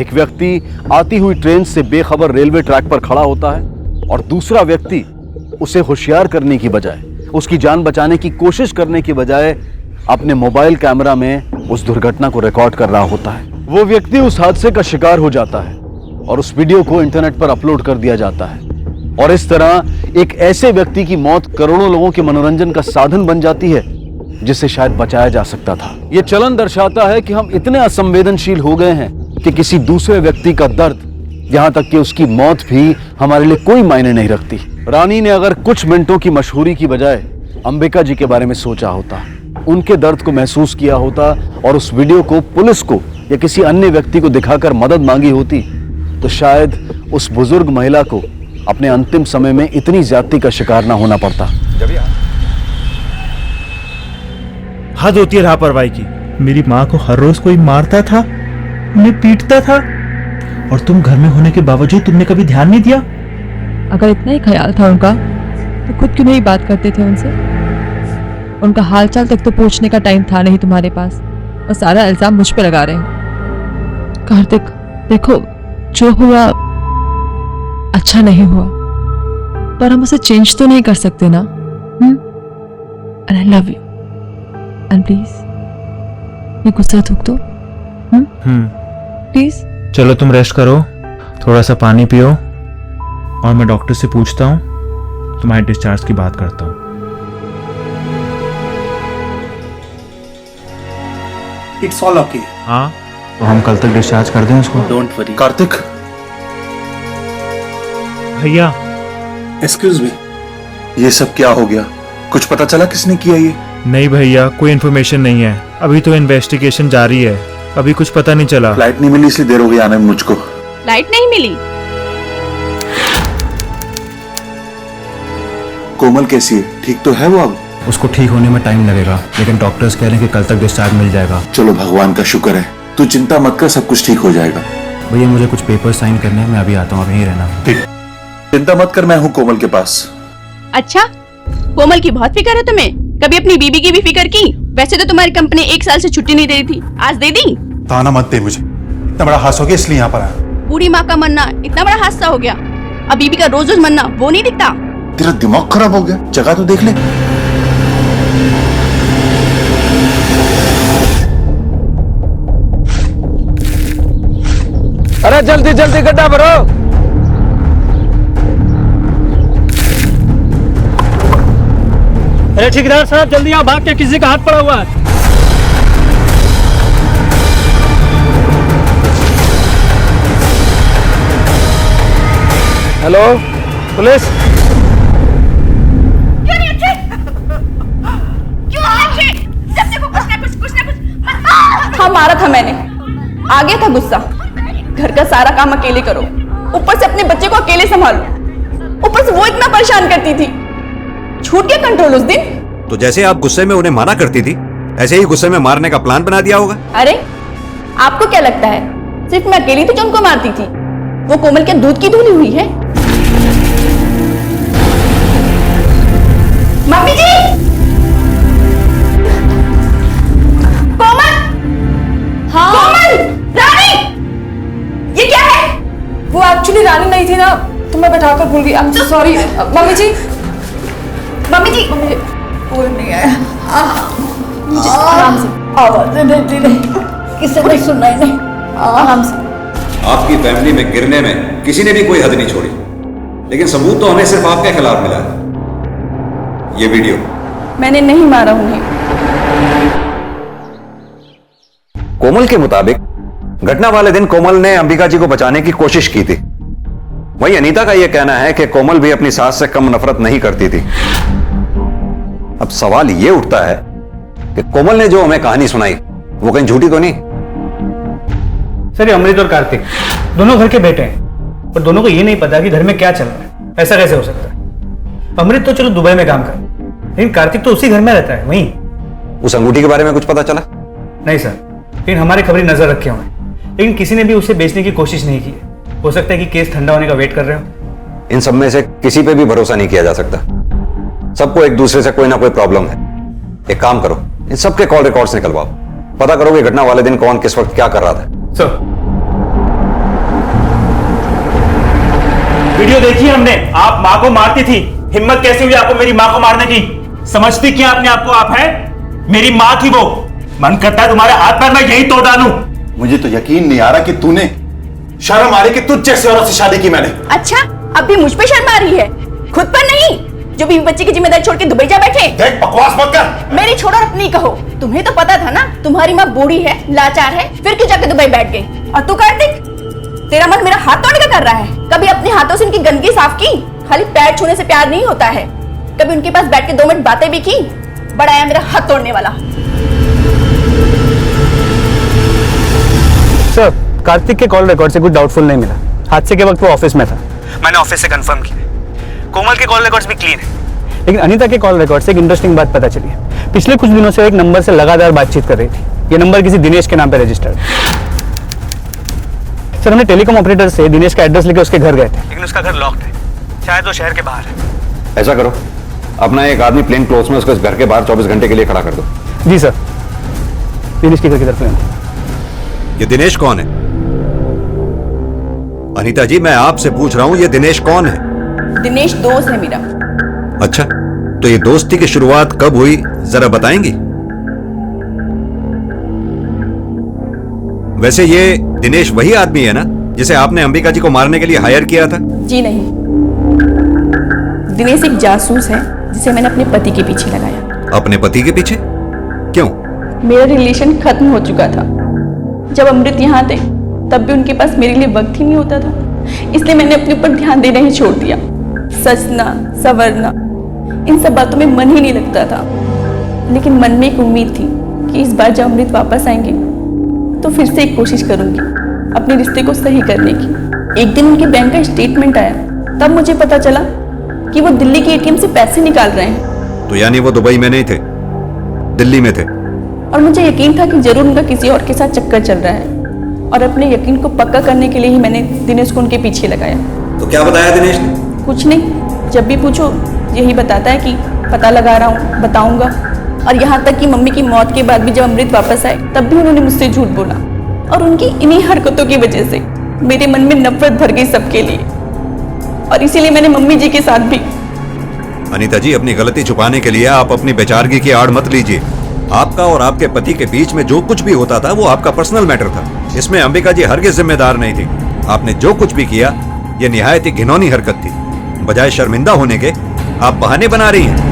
एक व्यक्ति आती हुई ट्रेन से बेखबर रेलवे ट्रैक पर खड़ा होता है और दूसरा व्यक्ति उसे होशियार करने की बजाय, उसकी जान बचाने की कोशिश करने की बजाय अपने मोबाइल कैमरा में उस दुर्घटना को रिकॉर्ड कर रहा होता है। वो व्यक्ति उस हादसे का शिकार हो जाता है और उस वीडियो को इंटरनेट पर अपलोड कर दिया जाता है और इस तरह एक ऐसे व्यक्ति की मौत करोड़ों लोगों के मनोरंजन का साधन बन जाती है जिसे शायद बचाया जा सकता था। ये चलन दर्शाता है कि हम इतने असंवेदनशील हो गए हैं कि किसी दूसरे व्यक्ति का दर्द, यहाँ तक कि उसकी मौत भी हमारे लिए कोई मायने नहीं रखती। रानी ने अगर कुछ मिनटों की मशहूरी की बजाय अंबिका जी के बारे में सोचा होता, उनके दर्द को महसूस किया होता और उस वीडियो को पुलिस को या किसी अन्य व्यक्ति को दिखाकर मदद मांगी होती, तो शायद उस बुजुर्ग महिला को अपने अंतिम समय में इतनी ज्यादती का शिकार ना होना पड़ता। हद होती है लापरवाही की। मेरी माँ को हर रोज कोई मारता था, उन्हें पीटता था, और तुम घर में होने के बावजूद तुमने कभी ध्यान नहीं दिया। अगर इतना ही ख्याल था उनका तो खुद क्यों नहीं बात करते थे उनसे? उनका हालचाल तक तो पूछने का टाइम था नहीं तुम्हारे पास, और सारा इल्जाम मुझ पे लगा रहे हो। कार्तिक देखो, जो हुआ अच्छा नहीं हुआ, पर हम उसे चेंज तो नहीं कर सकते ना। And I love you, and please ये गुस्सा थूक दो प्लीज। चलो तुम रेस्ट करो, थोड़ा सा पानी पियो, और मैं डॉक्टर से पूछता हूँ, तुम्हारे डिस्चार्ज की बात करता हूँ। It's all okay. हाँ, तो हम कल तक डिस्चार्ज कर दें उसको। Don't worry. कार्तिक, भैया एक्सक्यूज मी, ये सब क्या हो गया? कुछ पता चला किसने किया ये? नहीं भैया, कोई इन्फॉर्मेशन नहीं है, अभी तो इन्वेस्टिगेशन जारी है, अभी कुछ पता नहीं चला। फ्लाइट नहीं मिली इसलिए देर हो गई आने में मुझको। लाइट नहीं मिली? कोमल कैसी है? ठीक तो है वो अब? उसको ठीक होने में टाइम लगेगा, लेकिन डॉक्टर्स कह रहे हैं कि कल तक डिस्चार्ज मिल जाएगा। चलो भगवान का शुक्र है, तू चिंता मत कर, सब कुछ ठीक हो जाएगा। भैया मुझे कुछ पेपर साइन करने हैं, मैं अभी आता हूँ, आप यहीं रहना। ठीक, चिंता मत कर, मैं हूँ कोमल के पास। अच्छा, कोमल की बहुत फिक्र है तुम्हें? कभी अपनी बीबी की भी फिक्र की? वैसे तो तुम्हारी कंपनी 1 साल से छुट्टी नहीं दे रही थी, आज दे दी। ताना मत दे मुझे, इतना बड़ा हादसा हो गया इसलिए यहाँ पर आया। बूढ़ी माँ का मरना इतना बड़ा हादसा हो गया, अब बीबी का रोज रोज मरना वो नहीं दिखता? तेरा दिमाग खराब हो गया, जगह तो देख ले। अरे जल्दी जल्दी गड्ढा भरो। अरे ठेकेदार साहब जल्दी आओ, भाग के किसी का हाथ पड़ा हुआ है। Hello police. क्यों नहीं अच्छे? क्यों अच्छे? जब देखो कुछ ना कुछ। हाँ मारा था मैंने, आ गया था गुस्सा। घर का सारा काम अकेले करो, ऊपर से अपने बच्चे को अकेले संभालो, ऊपर से वो इतना परेशान करती थी। छूट गया कंट्रोल उस दिन। तो जैसे आप गुस्से में उन्हें माना करती थी, ऐसे ही गुस्से में मारने का प्लान बना दिया होगा। अरे आपको क्या लगता है सिर्फ मैं अकेली थी जो उनको मारती थी? वो कोमल क्या दूध की धुली हुई है? मम्मी जी! कोमल! हाँ? कोमल! रानी! ये क्या है? वो एक्चुअली रानी नहीं थी ना, तो मैं बैठाकर भूल गई। I'm so sorry। Mummy ji, mummy ji, कोई नहीं है। आराम से। आवाज़ें देती रही, किसी ने सुना ही नहीं। आराम से। आपकी फैमिली में गिरने में किसी ने भी कोई हद नहीं छोड़ी, लेकिन सबूत तो हमें सिर्फ आपके खिलाफ मिला है। ये वीडियो मैंने नहीं मारा उन्हें। कोमल के मुताबिक घटना वाले दिन कोमल ने अंबिका जी को बचाने की कोशिश की थी। वहीं अनीता का यह कहना है कि कोमल भी अपनी सास से कम नफरत नहीं करती थी। अब सवाल यह उठता है कि कोमल ने जो हमें कहानी सुनाई वो कहीं झूठी तो नहीं? सर, अमृत और कार्तिक दोनों घर के बेटे हैं, पर दोनों को ये नहीं पता कि घर में क्या चल रहा है। ऐसा कैसे हो सकता है? अमृत तो चलो दुबई में काम कर, लेकिन कार्तिक तो उसी घर में रहता है, वहीं। उस अंगूठी के बारे में कुछ पता चला? नहीं सर, लेकिन हमारी खबरी नजर रखे हुए हैं, लेकिन किसी ने भी उसे बेचने की कोशिश नहीं की। हो सकता है कि केस ठंडा होने का वेट कर रहे हो। इन सब में से किसी पे भी भरोसा नहीं किया जा सकता। सबको एक दूसरे से कोई ना कोई प्रॉब्लम है। एक काम करो, इन सबके कॉल रिकॉर्ड्स निकलवाओ, पता करो कि घटना वाले दिन कौन किस वक्त क्या कर रहा था। सर, वीडियो देखी हमने, आप माँ को मारती थी। हिम्मत कैसे हुई आपको मेरी माँ को मारने की? समझती क्या अपने आप को आप है? मेरी माँ थी वो। मन करता है तुम्हारे हाथ पैर मैं यही तोड़ डालूं। मुझे तो यकीन नहीं आ रहा कि तूने शर्म आ रही कि तुझ जैसे औरत से शादी की मैंने। अच्छा, अब भी मुझ पे शर्म आ रही है, खुद पर नहीं, जो बीवी बच्चे की जिम्मेदारी छोड़ के दुबई जा बैठे। देख, बकवास मत कर। मेरी छोड़ो और अपनी कहो। तुम्हें तो पता था ना तुम्हारी माँ बूढ़ी है, लाचार है, फिर क्यों जाके दुबई बैठ गई? और तू कार्तिक, तेरा मन मेरा हाथ तोड़ने का कर रहा है। कभी अपने हाथों से इनकी गंदगी साफ की? खाली पैर छूने से प्यार नहीं होता है। कभी उनके पास बैठ के 2 मिनट बातें भी की? बड़ा आया मेरा हाथ तोड़ने वाला। सर, कार्तिक के कॉल रिकॉर्ड से कुछ डाउटफुल नहीं मिला। हादसे के वक्त वो ऑफिस में था, मैंने ऑफिस से कंफर्म किया। कोमल के कॉल रिकॉर्ड्स भी क्लीन है, लेकिन अनीता के कॉल रिकॉर्ड से एक इंटरेस्टिंग बात पता चली है। पिछले कुछ दिनों से एक नंबर से लगातार बातचीत कर रही थी। ये नंबर किसी दिनेश के नाम पे रजिस्टर्ड। सर, हमने टेलीकॉम ऑपरेटर से दिनेश का एड्रेस लेके उसके घर गए थे, लेकिन उसका घर लॉक्ड है। शायद वो शहर के बाहर है। ऐसा करो, अपना एक आदमी प्लेन क्लोथ्स में उसको इस घर के बाहर 24 घंटे के लिए खड़ा कर दो। जी सर। दिनेश के घर की तरफ। ये दिनेश कौन है? अनीता जी, मैं आपसे पूछ रहा हूं, ये दिनेश कौन है? दिनेश दोस्त है मेरा। अच्छा, तो ये दोस्ती की शुरुआत कब हुई, जरा बताएंगी? वैसे ये दिनेश वही आदमी है ना जिसे आपने अंबिका जी को मारने के लिए हायर किया था? जी नहीं, दिनेश एक जासूस है जिसे मैंने अपने पति के पीछे लगाया। अपने पति के पीछे? क्यों? मेरा रिलेशन खत्म हो चुका था। जब अमृत यहाँ थे तब भी उनके पास मेरे लिए वक्त ही नहीं होता था, इसलिए मैंने अपने ऊपर ध्यान देना ही छोड़ दिया। सजना, संवरना, इन सब बातों में मन ही नहीं लगता था। लेकिन मन में एक उम्मीद थी कि इस बार जब अमृत वापस आएंगे तो फिर से एक कोशिश करूंगी अपने रिश्ते को सही करने की। एक दिन उनके बैंक का स्टेटमेंट आया, तब मुझे पता चला कि वो दिल्ली के एटीएम से पैसे निकाल रहे हैं। तो यानी वो दुबई में नहीं थे, दिल्ली में थे? और मुझे यकीन था कि जरूर उनका किसी और के साथ चक्कर चल रहा है, और अपने यकीन को पक्का करने के लिए ही मैंने दिनेश को उनके पीछे लगाया। तो क्या बताया दिनेश ने? कुछ नहीं, जब भी पूछो यही बताता है कि पता लगा रहा हूँ, बताऊंगा। और यहाँ तक कि मम्मी की मौत के बाद भी जब अमृत वापस आए तब भी उन्होंने मुझसे झूठ बोला, और उनकी इन्हीं हरकतों की वजह से मेरे मन में नफरत भर गई सबके लिए, और इसीलिए मैंने मम्मी जी के साथ भी। अनीता जी, अपनी गलती छुपाने के लिए आप अपनी बेचारगी की आड़ मत लीजिए। आपका और आपके पति के बीच में जो कुछ भी होता था वो आपका पर्सनल मैटर था, इसमें अंबिका जी हरगिज़ जिम्मेदार नहीं थी। आपने जो कुछ भी किया ये निहायत ही घिनौनी हरकत थी। बजाय शर्मिंदा होने के आप बहाने बना रही हैं।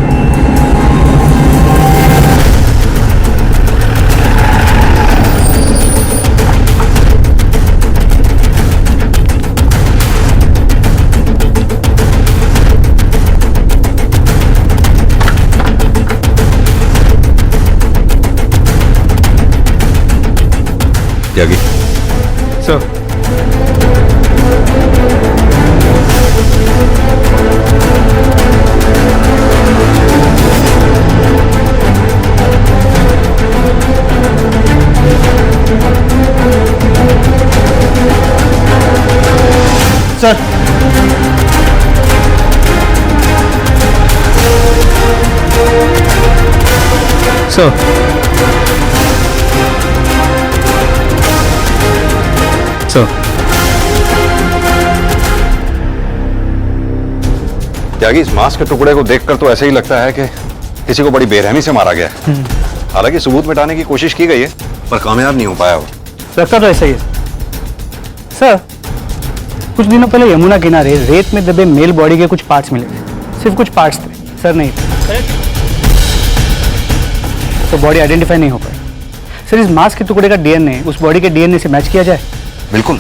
त्यागी सर, सर, सर, सर। त्यागी, इस मांस के टुकड़े को देखकर तो ऐसे ही लगता है कि किसी को बड़ी बेरहमी से मारा गया है। हालांकि सबूत मिटाने की कोशिश की गई है पर कामयाब नहीं हो पाया वो। लगता तो ऐसा ही है। सर, कुछ दिनों पहले यमुना किनारे रेत में दबे मेल बॉडी के कुछ पार्ट्स मिले थे। सिर्फ कुछ पार्ट्स थे सर, नहीं थे। तो बॉडी आइडेंटिफाई नहीं हो पाई। सर, इस मांस के टुकड़े का डीएनए उस बॉडी के डीएनए से मैच किया जाए? बिल्कुल,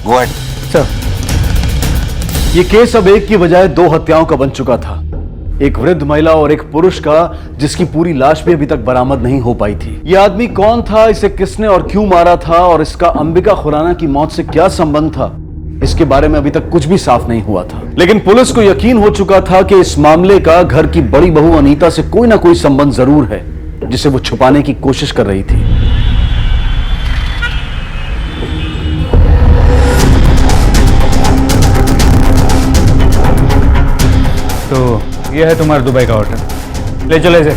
गो अहेड। सर, ये केस अब एक की बजाय 2 हत्याओं का बन चुका था। एक वृद्ध महिला और एक पुरुष का, जिसकी पूरी लाश भी अभी तक बरामद नहीं हो पाई थी। यह आदमी कौन था, इसे किसने और क्यों मारा था, और इसका अंबिका खुराना की मौत से क्या संबंध था, इसके बारे में अभी तक कुछ भी साफ नहीं हुआ था। लेकिन पुलिस को यकीन हो चुका था कि इस मामले का घर की बड़ी बहू अनीता से कोई ना कोई संबंध जरूर है, जिसे वो छुपाने की कोशिश कर रही थी। तो ये है तुम्हारा दुबई का होटल, ले चलो इसे।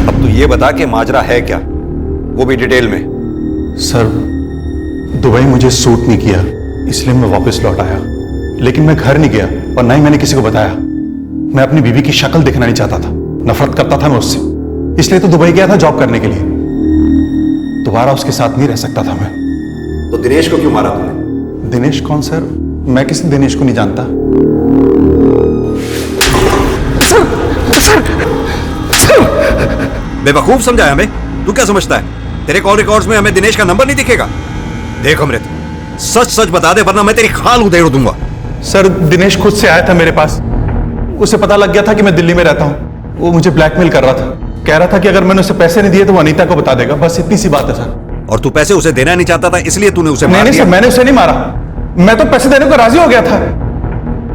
अब तू ये बता कि माजरा है क्या, वो भी डिटेल में। सर, दुबई मुझे सूट नहीं किया, इसलिए मैं वापस लौट आया। लेकिन मैं घर नहीं गया और ना ही मैंने किसी को बताया। मैं अपनी बीवी की शक्ल देखना नहीं चाहता था, नफरत करता था मैं उससे, इसलिए तो दुबई गया था जॉब करने के लिए। दोबारा उसके साथ नहीं रह सकता था मैं। तो दिनेश को क्यों मारा तुमने? दिनेश कौन सर? मैं किसी दिनेश को नहीं जानता। बेवकूफ समझाया हमें, तू क्या समझता है तेरे कॉल रिकॉर्ड्स में हमें दिनेश का नंबर नहीं दिखेगा? देख अमृत, सच सच बता दे वरना मैं तेरी खाल उधेड़ दूंगा। सर, दिनेश खुद से आया था मेरे पास, उसे पता लग गया था कि मैं दिल्ली में रहता हूँ। वो मुझे ब्लैकमेल कर रहा था, कह रहा था कि अगर मैंने उसे पैसे नहीं दिए तो वो अनीता को बता देगा। बस इतनी सी बात है सर। और तू पैसे उसे देना नहीं चाहता था, इसलिए तूने उसे मार नहीं दिया? सर, मैंने उसे नहीं मारा, मैं तो पैसे देने को राजी हो गया था,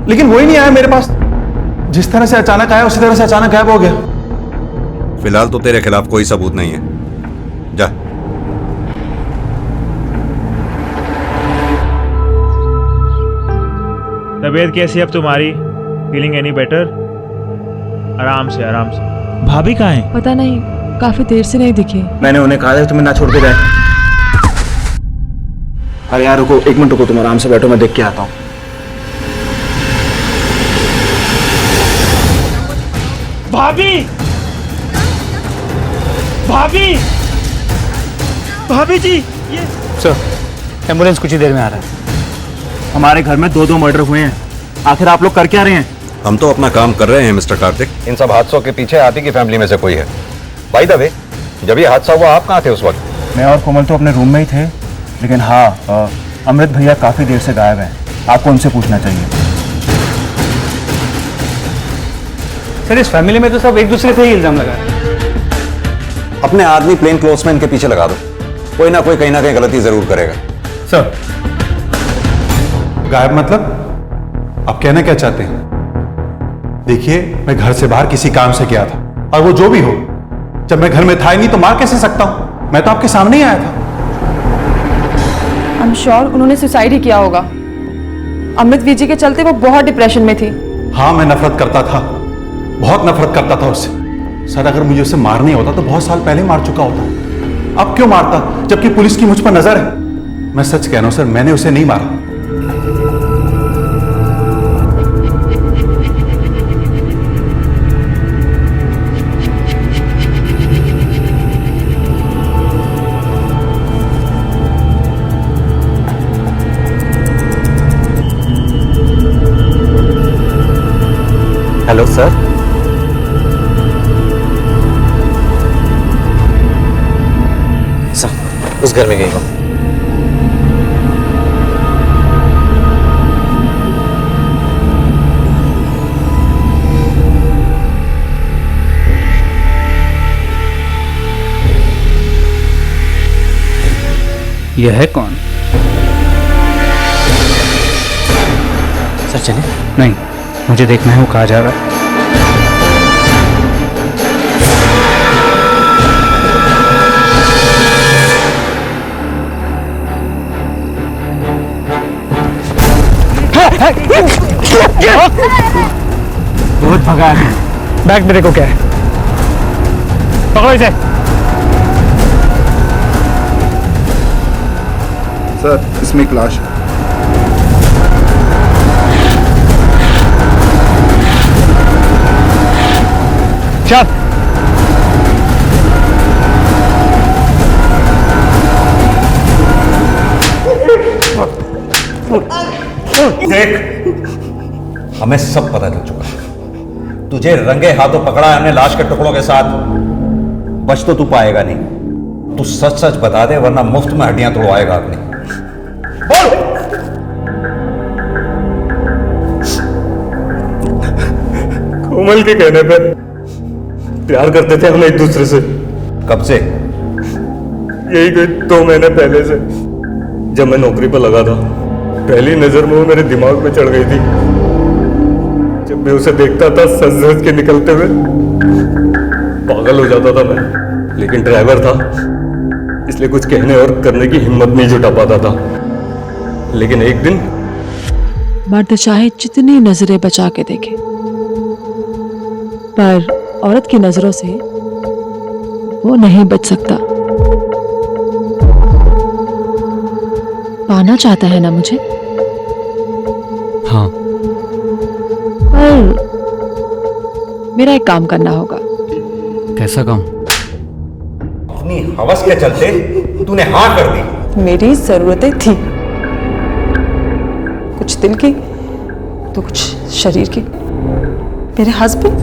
लेकिन वही नहीं आया मेरे पास। जिस तरह से अचानक आया उसी तरह से अचानक गायब हो गया। फिलहाल तो तेरे खिलाफ कोई सबूत नहीं है, जा। तबीयत कैसी है अब तुम्हारी? Feeling any better? आराम से आराम से। भाभी कहाँ है? पता नहीं, काफी देर से नहीं दिखे। मैंने उन्हें कहा था तुम्हें ना छोड़ के जाए। अरे यार रुको, एक मिनट रुको, तुम आराम से बैठो, मैं देख के आता हूँ। भाभी! भाभी! भाभी जी! ये सर, एम्बुलेंस कुछ ही देर में आ रहा है। हमारे घर में 2 मर्डर हुए हैं, आखिर आप लोग कर क्या रहे हैं? हम तो अपना काम कर रहे हैं मिस्टर कार्तिक। इन सब हादसों के पीछे आप ही की फैमिली में से कोई है। बाय द वे, जब ये हादसा हुआ आप कहाँ थे उस वक्त? मैं और कोमल तो अपने रूम में ही थे, लेकिन हाँ, अमृत भैया काफी देर से गायब हैं। आपको उनसे पूछना चाहिए। सर, इस फैमिली में तो सब एक दूसरे पे ही इल्जाम लगा रहे हैं। अपने आदमी प्लेन क्लोथ्स में इनके पीछे लगा दो, कोई ना कोई कहीं ना कहीं गलती जरूर करेगा। सर, गायब मतलब? आप कहना क्या चाहते हैं? देखिए, मैं घर से बाहर किसी काम से गया था, और वो जो भी हो, जब मैं घर में था ही नहीं तो मार कैसे सकता हूं? मैं तो आपके सामने ही आया था। आई एम श्योर उन्होंने सुसाइड ही किया होगा। अमृत वीजी के चलते वो बहुत डिप्रेशन में थी। हाँ, मैं नफरत करता था, बहुत नफरत करता था उससे। सर, अगर मुझे उसे मारना ही होता तो बहुत साल पहले मार चुका होता। अब क्यों मारता, जबकि पुलिस की मुझ पर नजर है? मैं सच कह रहा हूं सर, मैंने उसे नहीं मारा। Hello sir. सर, उस घर में गई हो? यह है कौन? सर चले? नहीं, मुझे देखना है वो कहाँ जा रहा है। बहुत भगा है। बैग मेरे को क्या है? पकड़ो इसे। सर, इसमें एक लाश है। चल। देख, हमें सब पता चल चुका है। तुझे रंगे हाथों पकड़ा है हमने लाश के टुकड़ों के साथ। बच तो तू पाएगा नहीं। तू सच सच बता दे वरना मुफ्त में हड्डियां तोड़वाएगा अपनी। बोल। कोमल के कहने पे प्यार करते थे हम एक दूसरे से। कब से? यही कोई 2 महीने पहले से, जब मैं नौकरी पर लगा था। पहली नजर में वो मेरे दिमाग में चढ़ गई थी। जब मैं उसे देखता था सज सज के निकलते हुए, पागल हो जाता था मैं। लेकिन ड्राइवर था, इसलिए कुछ कहने और करने की हिम्मत नहीं जुटा पाता था। लेकिन एक दिन मर्द चाहे जितनी नजरें बचा के देखे, पर औरत की नजरों से वो नहीं बच सकता। पाना चाहता है ना मुझे? हाँ। पर मेरा एक काम करना होगा। कैसा काम? अपनी हवस के चलते तूने हाँ कर दी। मेरी जरूरतें थी, कुछ दिल की तो कुछ शरीर की। मेरे हस्बैंड,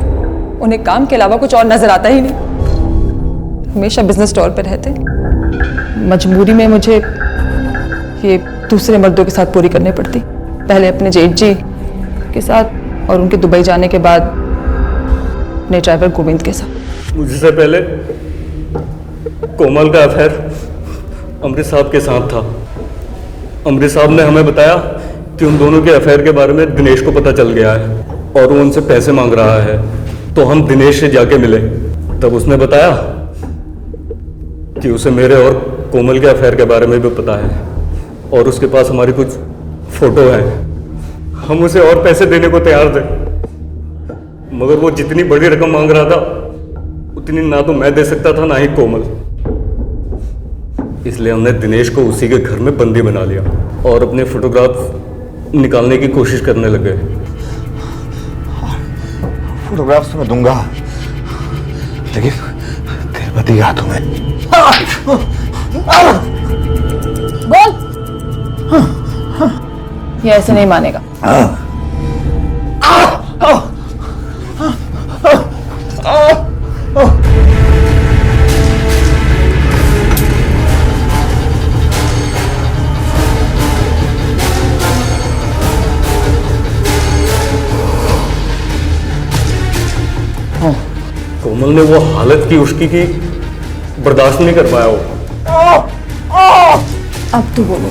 उन्हें काम के अलावा कुछ और नजर आता ही नहीं। हमेशा बिजनेस टूर पे रहते। मजबूरी में मुझे ये दूसरे मर्दों के साथ पूरी करनी पड़ती। पहले अपने जेठ जी के साथ और उनके दुबई जाने के बाद अपने ड्राइवर गोविंद के साथ। मुझसे पहले कोमल का अफेयर अमृत साहब के साथ था। अमृत साहब ने हमें बताया कि उन दोनों के अफेयर के बारे में दिनेश को पता चल गया है और वो उनसे पैसे मांग रहा है। तो हम दिनेश से जाके मिले। तब उसने बताया कि उसे मेरे और कोमल के अफेयर के बारे में भी पता है और उसके पास हमारी कुछ फोटो है। हम उसे और पैसे देने को तैयार थे, मगर वो जितनी बड़ी रकम मांग रहा था उतनी ना तो मैं दे सकता था ना ही कोमल। इसलिए हमने दिनेश को उसी के घर में बंदी बना लिया और अपने फोटोग्राफ निकालने की कोशिश करने लगे। फोटोग्राफ्स मैं दूंगा, लेकिन तेरे पति के हाथों में। बोल। ये ऐसे नहीं मानेगा। कोमल ने वो हालत की उसकी कि बर्दाश्त नहीं कर पाया वो। अब तू बोलो।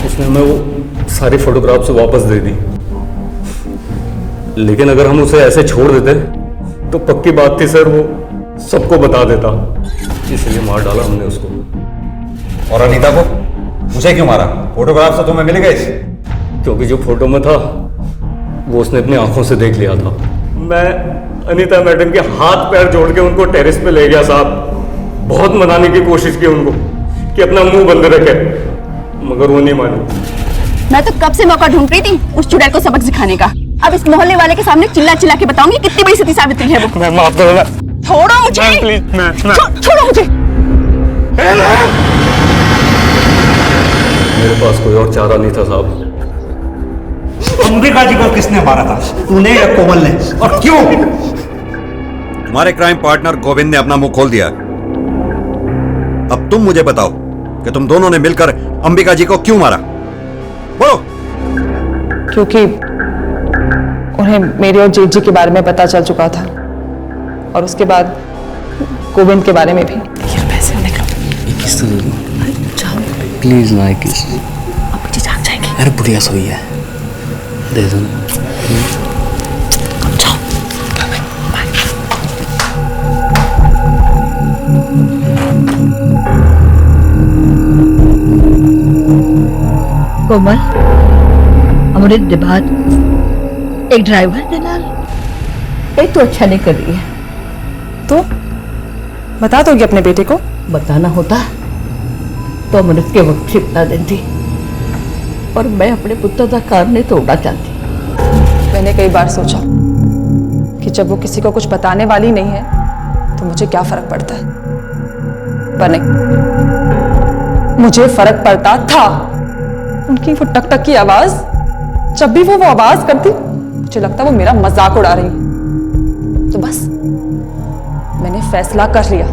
उसने हमें वो सारी फोटोग्राफ्स वापस दे दी। लेकिन अगर हम उसे ऐसे छोड़ देते तो पक्की बात थी सर, वो सबको बता देता। इसलिए मार डाला हमने उसको। और अनीता को उसे क्यों मारा? फोटोग्राफ तो तुम्हें मिल गए? क्योंकि जो फोटो में था वो उसने अपनी आंखों से देख लिया था। मैं अनीता मैडम के हाथ पैर जोड़ के उनको टेरेस पे ले गया साहब। बहुत मनाने की कोशिश की उनको कि अपना मुंह बंद रखे, मगर वो नहीं मानी। मैं तो कब से मौका ढूंढ रही थी उस चुड़ैल को सबक सिखाने का। अब इस मोहल्ले वाले के सामने चिल्ला चिल्ला के बताऊंगी कितनी बड़ी सती सावित्री है वो। मैं माफ करो। छोड़ो मुझे प्लीज। छोड़ो मुझे। मेरे पास कोई और चारा नहीं था साहब। अंबिका जी को किसने मारा था, तूने या कोमल ने, और क्यों? तुम्हारे क्राइम पार्टनर गोविंद ने अपना मुंह खोल दिया। अब तुम मुझे बताओ कि तुम दोनों ने मिलकर अंबिका जी को क्यों मारा? बोलो। क्योंकि उन्हें मेरे और जेठ जी के बारे में पता चल चुका था और उसके बाद गोविंद के बारे में भी। पैसे प्लीज ना किस। अब मुझे जान जाएंगे। अरे बुढ़िया सोई है, दे दो ना। कोमल, अमृत डिबात, एक ड्राइवर दलाल, ये तो अच्छा नहीं कर रही है। तो बता दोगी अपने बेटे को? बताना होता तो अमृत के वक्त से बता देती, और मैं अपने पुत्र का कार नहीं तोड़ना चाहती। मैंने कई बार सोचा कि जब वो किसी को कुछ बताने वाली नहीं है तो मुझे क्या फर्क पड़ता है, पर नहीं, मुझे फर्क पड़ता था। उनकी वो टक टक की आवाज, जब भी वो आवाज करती मुझे लगता वो मेरा मजाक उड़ा रही है। तो बस मैंने फैसला कर लिया।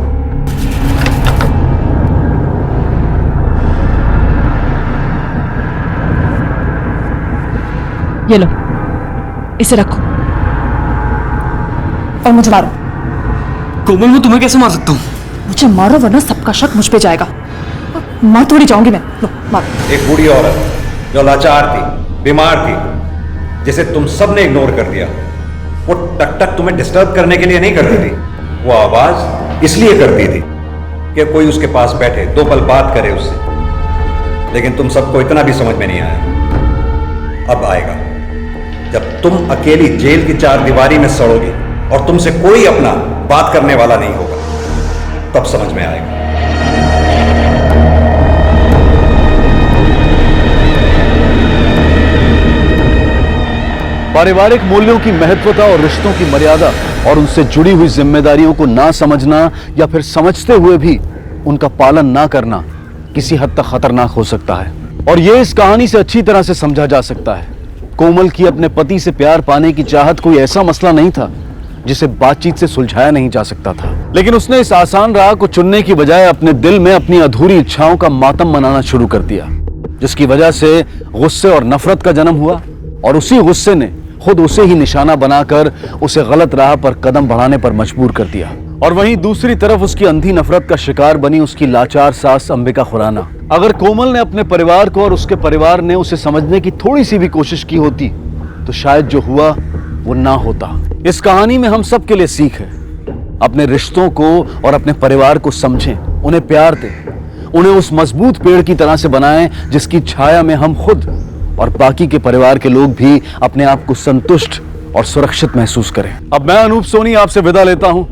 ये लो, इसे रखो। और मुझे मारो। कोमल, मैं तुम्हें कैसे मार सकता हूँ? मुझे मारो वरना सबका शक मुझ पे जाएगा। मार थोड़ी जाऊंगी मैं। लो मारो। एक बूढ़ी औरत जो लाचार थी, बीमार थी, जिसे तुम सब ने इग्नोर कर दिया, वो टक टक तुम्हें डिस्टर्ब करने के लिए नहीं करती थी। वो आवाज इसलिए करती थी कि कोई उसके पास बैठे 2 पल बात करे उससे। लेकिन तुम सबको इतना भी समझ में नहीं आया। अब आएगा जब तुम अकेली जेल की 4 दीवारी में सड़ोगी और तुमसे कोई अपना बात करने वाला नहीं होगा, तब समझ में आएगा। पारिवारिक मूल्यों की महत्वता और रिश्तों की मर्यादा और उनसे जुड़ी हुई जिम्मेदारियों को ना समझना या फिर समझते हुए भी उनका पालन ना करना किसी हद तक खतरनाक हो सकता है। और यह इस कहानी से अच्छी तरह से समझा जा सकता है। कोमल की अपने पति से प्यार पाने की चाहत कोई ऐसा मसला नहीं था जिसे बातचीत से सुलझाया नहीं जा सकता था, लेकिन उसने इस आसान राह को चुनने की बजाय अपने दिल में अपनी अधूरी इच्छाओं का मातम मनाना शुरू कर दिया, जिसकी वजह से गुस्से और नफरत का जन्म हुआ। और उसी गुस्से ने खुद उसे ही निशाना बनाकर उसे गलत राह पर कदम बढ़ाने पर मजबूर कर दिया। और वहीं दूसरी तरफ उसकी अंधी नफरत का शिकार बनी उसकी लाचार सास अंबिका खुराना। अगर कोमल ने अपने परिवार को और उसके परिवार ने उसे समझने की थोड़ी सी भी कोशिश की होती तो शायद जो हुआ वो ना होता। इस कहानी में हम सब के लिए सीख है, अपने रिश्तों को और अपने परिवार को समझें, उन्हें प्यार दें, उन्हें उस मजबूत पेड़ की तरह से बनाएं जिसकी छाया में हम खुद और बाकी के परिवार के लोग भी अपने आप को संतुष्ट और सुरक्षित महसूस करें। अब मैं अनूप सोनी आपसे विदा लेता हूं।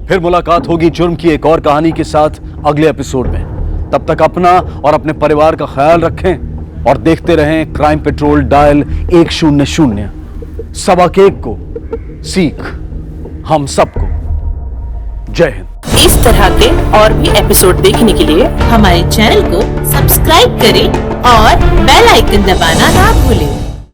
फिर मुलाकात होगी जुर्म की एक और कहानी के साथ अगले एपिसोड में। तब तक अपना और अपने परिवार का ख्याल रखें और देखते रहें क्राइम पेट्रोल डायल 100। सबक एक को सीख हम सबको। जय हिंद। इस तरह के और भी एपिसोड देखने के लिए हमारे चैनल को सब्सक्राइब करें और बेल आइकन दबाना ना भूलें।